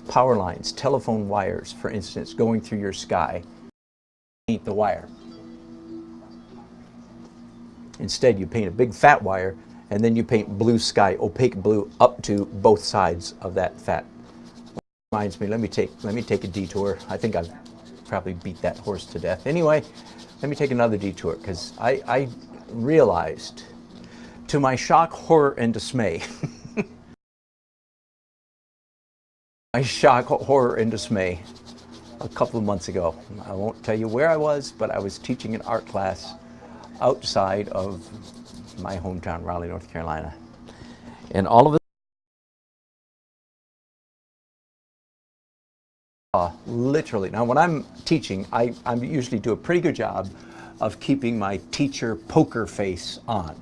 Speaker 1: power lines, telephone wires, for instance, going through your sky, paint the wire. Instead, you paint a big fat wire, and then you paint blue sky, opaque blue, up to both sides of that fat. Reminds me, let me take a detour. I think I've probably beat that horse to death. Anyway, let me take another detour, because I realized, to my shock, horror, and dismay, my shock, horror, and dismay, a couple of months ago. I won't tell you where I was, but I was teaching an art class outside of my hometown, Raleigh, North Carolina. And all of a literally, now when I'm teaching, I usually do a pretty good job of keeping my teacher poker face on.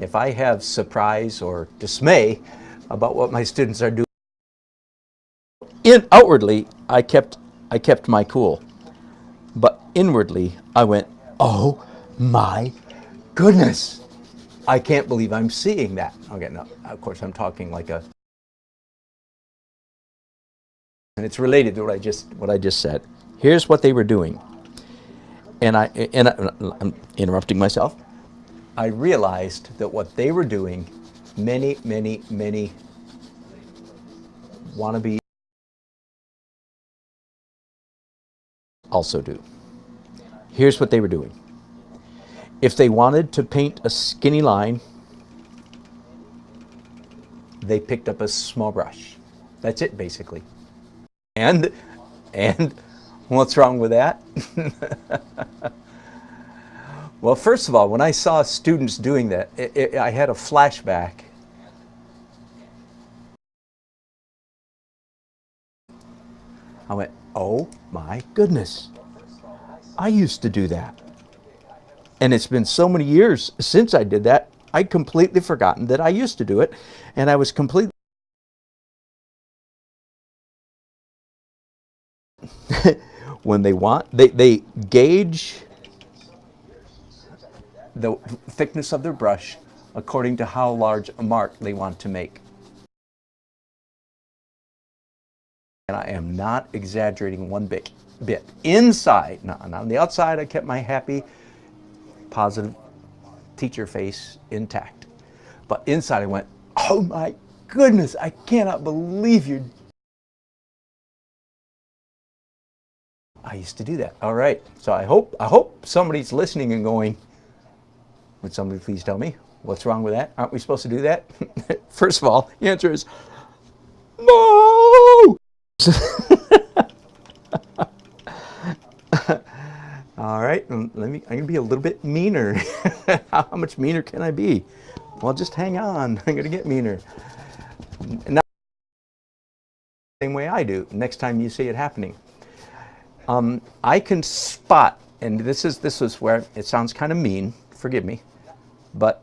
Speaker 1: If I have surprise or dismay about what my students are doing, outwardly, I kept my cool, but inwardly, I went, "Oh my goodness! I can't believe I'm seeing that." Okay, no, of course I'm talking like a, and it's related to what I just said. Here's what they were doing, and I'm interrupting myself. I realized that what they were doing, many wannabe also do. Here's what they were doing. If they wanted to paint a skinny line, they picked up a small brush. That's it, basically. And what's wrong with that? Well, first of all, when I saw students doing that, I had a flashback. I went, "Oh my goodness, I used to do that." And it's been so many years since I did that, I'd completely forgotten that I used to do it, and I was completely when they gauge the thickness of their brush according to how large a mark they want to make. And I am not exaggerating one bit. Inside, not on the outside, I kept my happy, positive teacher face intact. But inside I went, oh my goodness, I cannot believe you're... I used to do that. All right, so I hope somebody's listening and going, would somebody please tell me what's wrong with that? Aren't we supposed to do that? First of all, the answer is no. All right, I'm gonna be a little bit meaner. How much meaner can I be? Well, just hang on. I'm gonna get meaner. Now, same way I do. Next time you see it happening, I can spot, and this is where it sounds kind of mean. Forgive me, but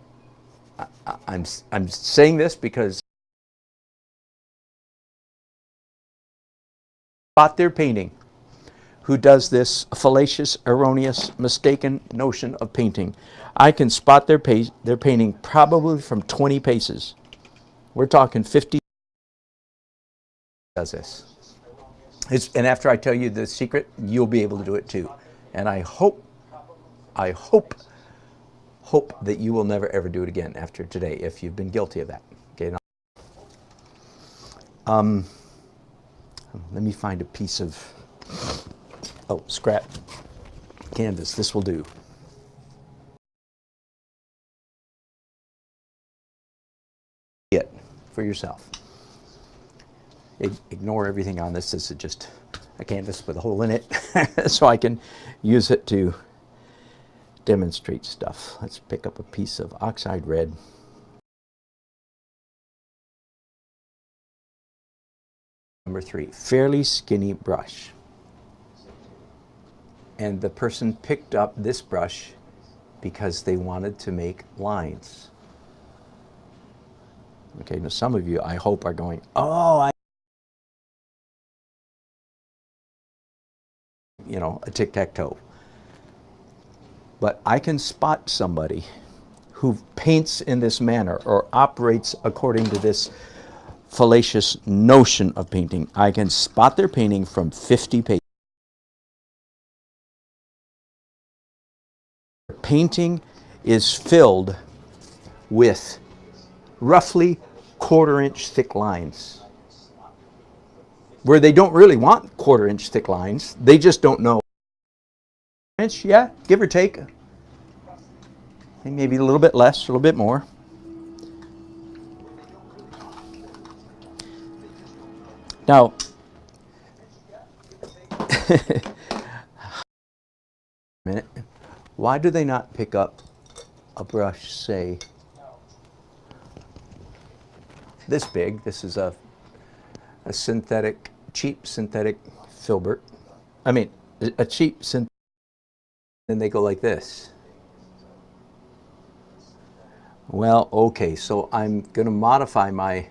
Speaker 1: I'm saying this because spot their painting. Who does this fallacious, erroneous, mistaken notion of painting. I can spot their painting probably from 20 paces. We're talking 50 does this. And after I tell you the secret, you'll be able to do it too. And I hope that you will never ever do it again after today if you've been guilty of that. Okay. Let me find a piece of scrap canvas. This will do. It for yourself. Ignore everything on this. This is just a canvas with a hole in it, so I can use it to demonstrate stuff. Let's pick up a piece of oxide red. Number 3, fairly skinny brush. And the person picked up this brush because they wanted to make lines. Okay, now some of you, I hope, are going, oh, a tic-tac-toe. But I can spot somebody who paints in this manner or operates according to this fallacious notion of painting. I can spot their painting from 50 pages. Painting is filled with roughly quarter-inch thick lines, where they don't really want quarter-inch thick lines. They just don't know. Inch, yeah, give or take. Maybe a little bit less, a little bit more. Now, why do they not pick up a brush, say, this big? This is a synthetic, cheap synthetic filbert. I mean, a cheap synthetic, and they go like this. Well, okay, so I'm going to modify my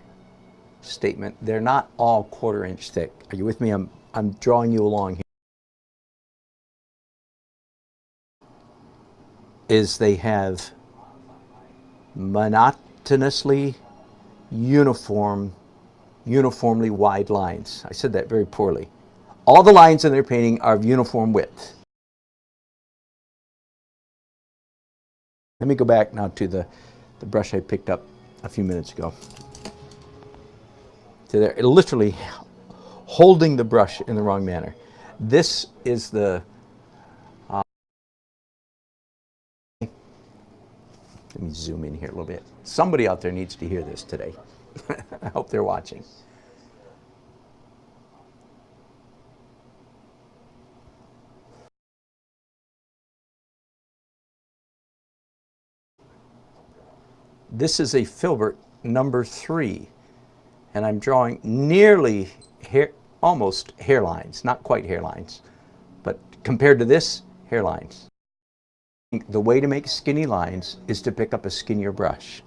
Speaker 1: statement. They're not all quarter-inch thick. Are you with me? I'm drawing you along here. Is they have monotonously uniformly wide lines. I said that very poorly. All the lines in their painting are of uniform width. Let me go back now to the brush I picked up a few minutes ago. So they're literally holding the brush in the wrong manner. This is the let me zoom in here a little bit. Somebody out there needs to hear this today. I hope they're watching. This is a filbert number 3, and I'm drawing nearly almost hairlines, not quite hairlines, but compared to this, hairlines. The way to make skinny lines is to pick up a skinnier brush.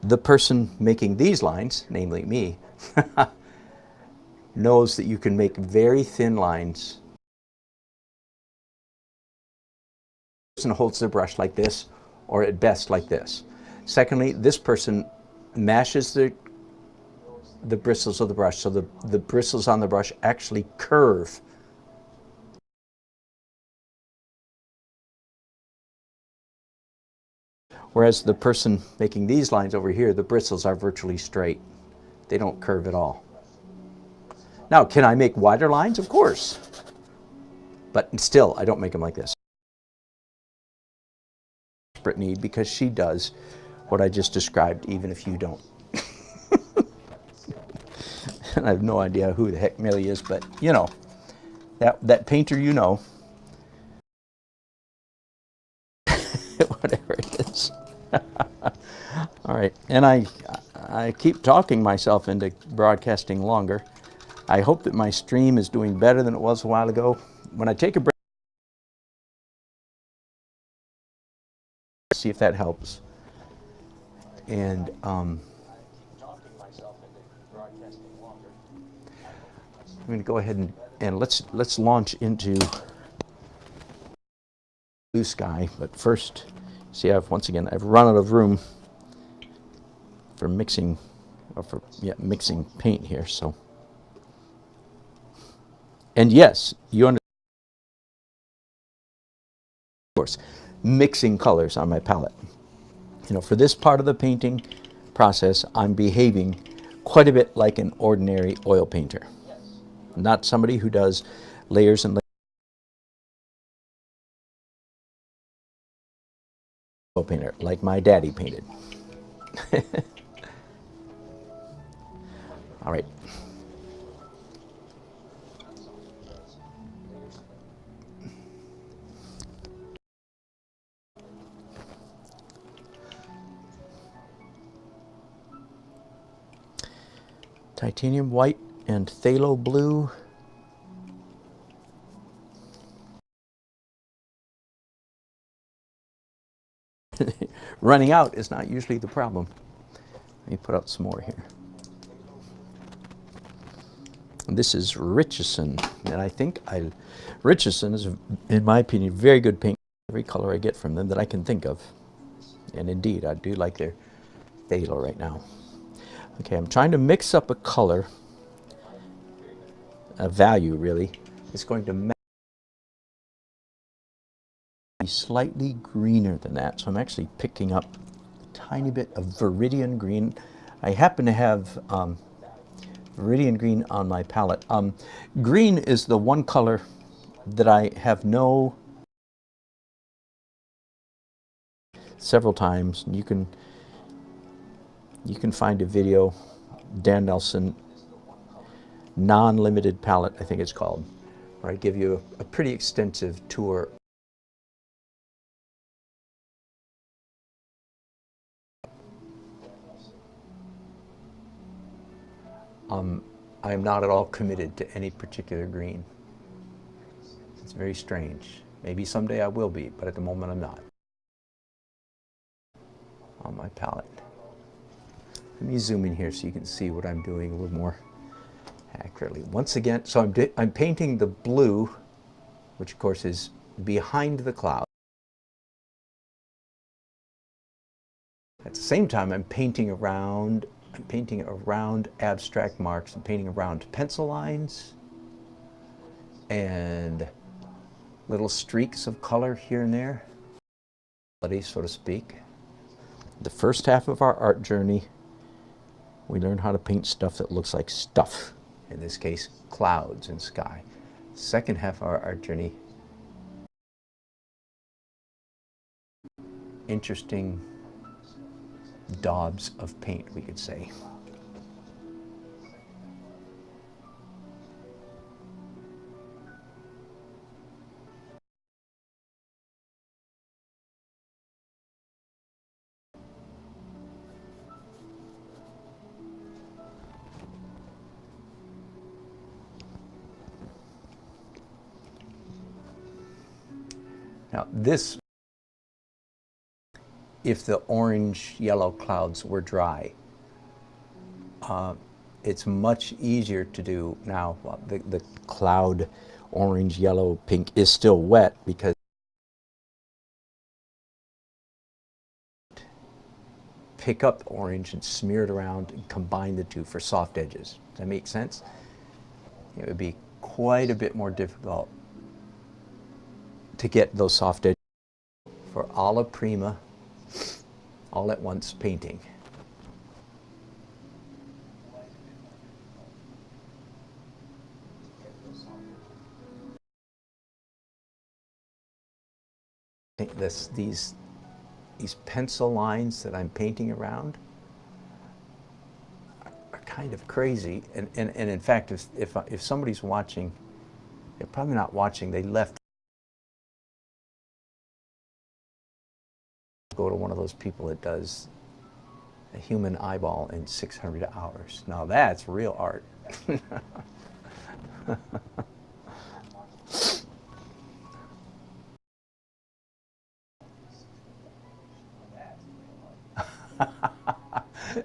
Speaker 1: The person making these lines, namely me, knows that you can make very thin lines. The person holds their brush like this, or at best like this. Secondly, this person mashes the bristles of the brush, so the bristles on the brush actually curve. Whereas the person making these lines over here, the bristles are virtually straight. They don't curve at all. Now, can I make wider lines? Of course. But still, I don't make them like this. Brittany, because she does what I just described, even if you don't. And I have no idea who the heck Millie is, but you know, that painter, you know. Whatever it is. All right, and I keep talking myself into broadcasting longer. I hope that my stream is doing better than it was a while ago. When I take a break, see if that helps. And I'm going to go ahead and let's launch into blue sky. But first, see, I've run out of room for mixing, mixing paint here. So, and yes, you understand, of course, mixing colors on my palette. You know, for this part of the painting process, I'm behaving quite a bit like an ordinary oil painter, not somebody who does layers and layers. Oil painter, like my daddy painted. All right. Titanium white and phthalo blue. Running out is not usually the problem. Let me put out some more here. This is Richardson, and I think Richardson is, in my opinion, very good paint. Every color I get from them that I can think of. And indeed, I do like their phthalo right now. Okay, I'm trying to mix up a color, a value really. It's going to be slightly greener than that, so I'm actually picking up a tiny bit of Viridian green. I happen to have Viridian green on my palette. Green is the one color that I have several times. You can find a video, Dan Nelson, non-limited palette, I think it's called, where I give you a pretty extensive tour. I am not at all committed to any particular green. It's very strange. Maybe someday I will be, but at the moment I'm not. On my palette. Let me zoom in here so you can see what I'm doing a little more accurately. Once again, so I'm painting the blue, which of course is behind the cloud. At the same time, I'm painting around abstract marks. I'm painting around pencil lines and little streaks of color here and there, so to speak. The first half of our art journey, we learn how to paint stuff that looks like stuff. In this case, clouds and sky. Second half of our art journey, interesting daubs of paint, we could say. Now this if the orange yellow clouds were dry. It's much easier to do now. Well, the cloud orange, yellow, pink is still wet because pick up orange and smear it around and combine the two for soft edges. Does that make sense? It would be quite a bit more difficult to get those soft edges for alla prima, all at once painting. These pencil lines that I'm painting around are kind of crazy. And in fact, if somebody's watching, they're probably not watching, they left. Go to one of those people that does a human eyeball in 600 hours. Now that's real art.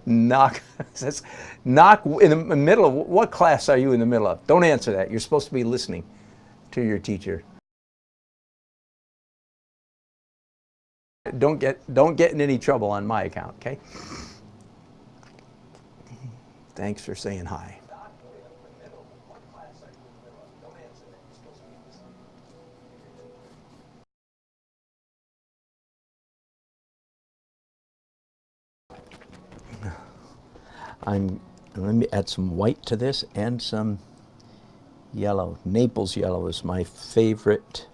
Speaker 1: Knock in the middle of what class are you in the middle of? Don't answer that. You're supposed to be listening to your teacher. Don't get in any trouble on my account, okay? Thanks for saying hi. Let me add some white to this and some yellow. Naples yellow is my favorite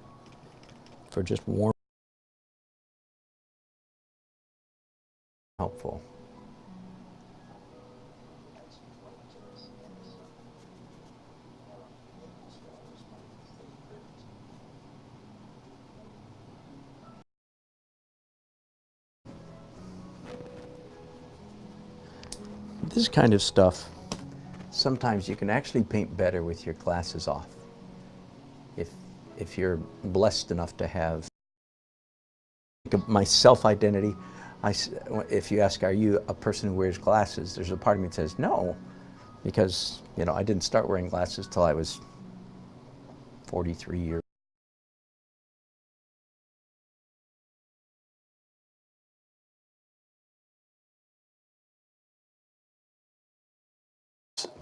Speaker 1: for just warm. Helpful. This kind of stuff, sometimes you can actually paint better with your glasses off. If you're blessed enough to have my self-identity, if you ask, are you a person who wears glasses? There's a part of me that says no, because I didn't start wearing glasses till I was 43 years.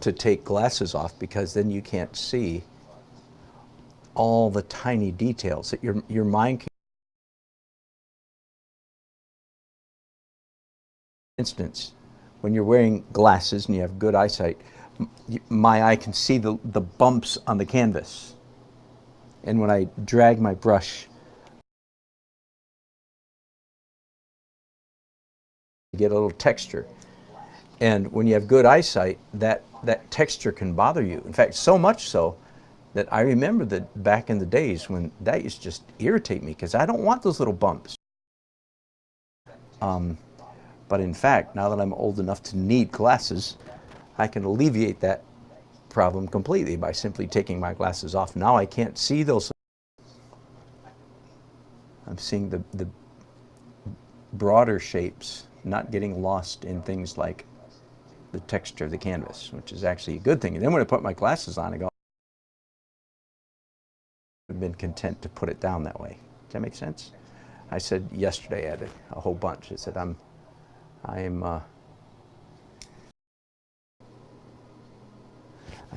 Speaker 1: To take glasses off, because then you can't see all the tiny details that your mind can. For instance, when you're wearing glasses and you have good eyesight, my eye can see the bumps on the canvas. And when I drag my brush, you get a little texture. And when you have good eyesight, that texture can bother you. In fact, so much so that I remember that back in the days when that used to just irritate me, because I don't want those little bumps. But in fact, now that I'm old enough to need glasses, I can alleviate that problem completely by simply taking my glasses off. Now I can't see those. I'm seeing the broader shapes, not getting lost in things like the texture of the canvas, which is actually a good thing. And then when I put my glasses on, I go, I've been content to put it down that way. Does that make sense? I said yesterday, I had a whole bunch. I said, I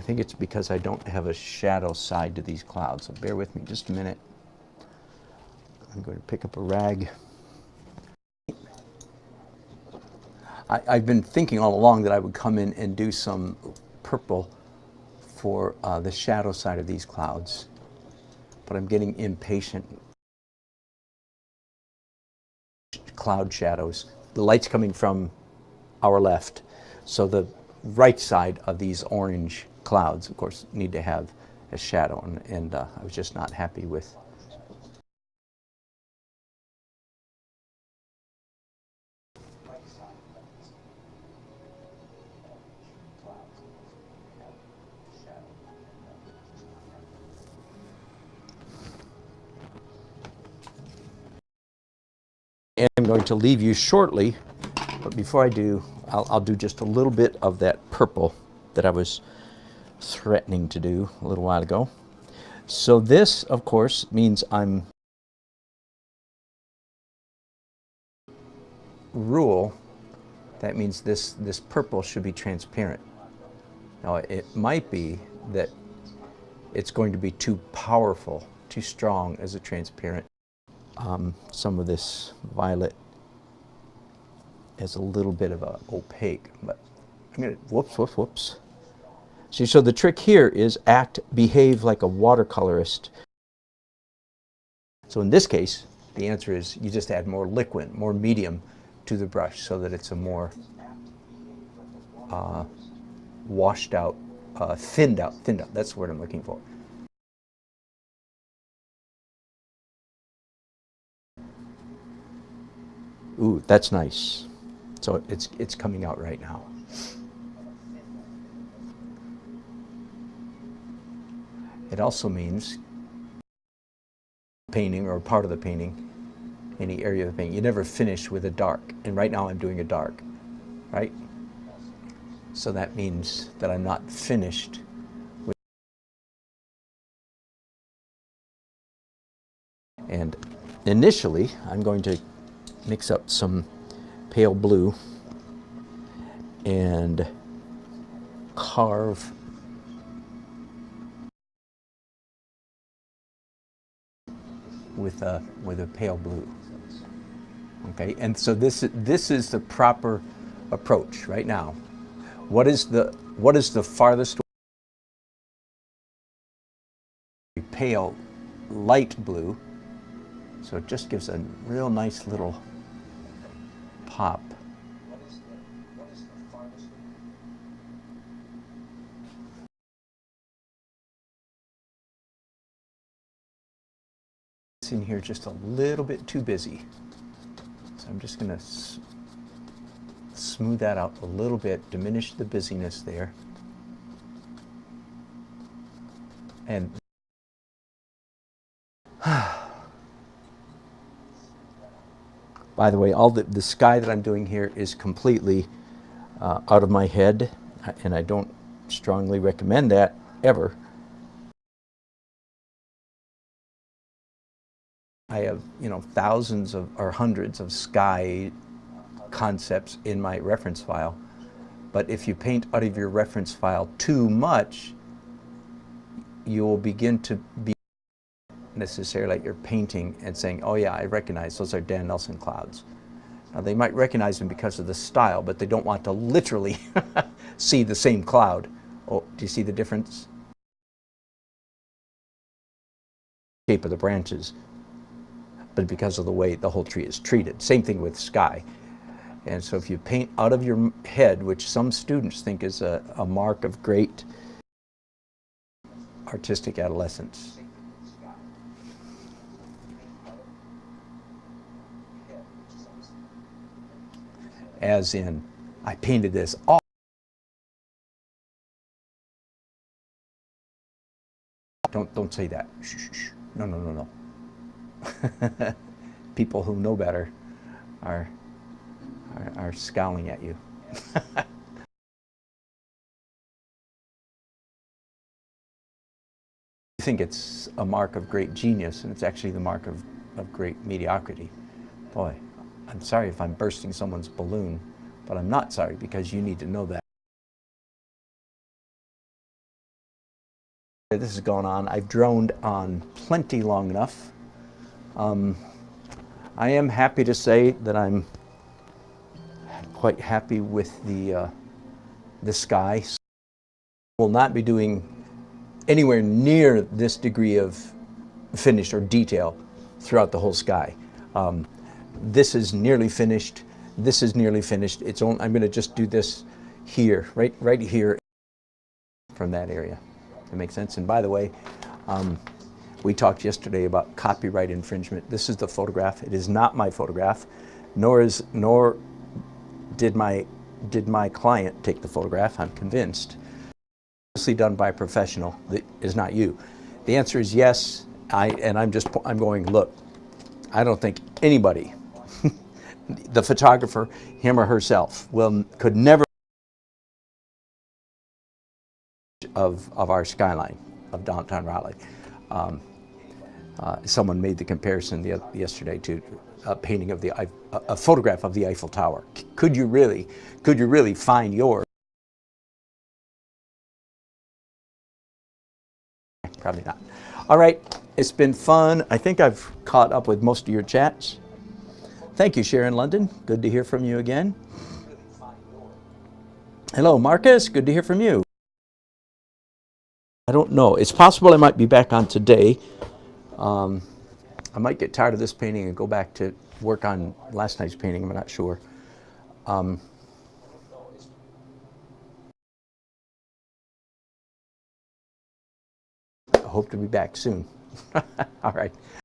Speaker 1: think it's because I don't have a shadow side to these clouds. So bear with me just a minute. I'm going to pick up a rag. I've been thinking all along that I would come in and do some purple for the shadow side of these clouds, but I'm getting impatient. Cloud shadows. The light's coming from our left, so the right side of these orange clouds, of course, need to have a shadow, and I was just not happy with. I'm going going to leave you shortly, but before I do, I'll do just a little bit of that purple that I was threatening to do a little while ago. So this, of course, means I'm rule. That means this purple should be transparent. Now it might be that it's going to be too powerful, too strong as a transparent. Some of this violet has a little bit of a opaque, but I'm gonna, whoops. See, so the trick here is behave like a watercolorist. So in this case, the answer is you just add more liquid, more medium to the brush so that it's a more washed out, thinned out, that's the word I'm looking for. Ooh, that's nice. So it's coming out right now. It also means painting, or part of the painting, any area of the painting, you never finish with a dark. And right now I'm doing a dark, right? So that means that I'm not finished with. And initially, I'm going to mix up some pale blue and carve with a pale blue. Okay, and so this is the proper approach right now. What is the farthest way? Pale light blue, so it just gives a real nice little pop. In here just a little bit too busy, so I'm just going to smooth that out a little bit, diminish the busyness there. And by the way, all the sky that I'm doing here is completely out of my head, and I don't strongly recommend that ever. I have, thousands or hundreds of sky concepts in my reference file, but if you paint out of your reference file too much, you will begin to be necessarily like you're painting and saying, oh yeah, I recognize those are Dan Nelson clouds. Now they might recognize them because of the style, but they don't want to literally see the same cloud. Oh, do you see the difference? Shape of the branches, but because of the way the whole tree is treated. Same thing with sky. And so if you paint out of your head, which some students think is a mark of great artistic adolescence. As in, I painted this all. Don't say that. Shh, shh, shh. No. People who know better are scowling at you. You think it's a mark of great genius, and it's actually the mark of great mediocrity. Boy, I'm sorry if I'm bursting someone's balloon, but I'm not sorry, because you need to know that. This has gone on. I've droned on plenty long enough. I am happy to say that I'm quite happy with the sky. Will not be doing anywhere near this degree of finish or detail throughout the whole sky. This is nearly finished. This is nearly finished. I'm going to just do this here, right here, from that area. That makes sense. And by the way, we talked yesterday about copyright infringement. This is the photograph. It is not my photograph, nor did my client take the photograph. I'm convinced. Mostly done by a professional. That is not you. The answer is yes. I'm going, look, I don't think anybody the photographer, him or herself, could never of our skyline of downtown Raleigh. Someone made the comparison yesterday to a painting of a photograph of the Eiffel Tower. Could you really find yours? Probably not. All right, it's been fun. I think I've caught up with most of your chats. Thank you, Sharon London. Good to hear from you again. Hello, Marcus. Good to hear from you. I don't know. It's possible I might be back on today. I might get tired of this painting and go back to work on last night's painting. I'm not sure. I hope to be back soon. All right.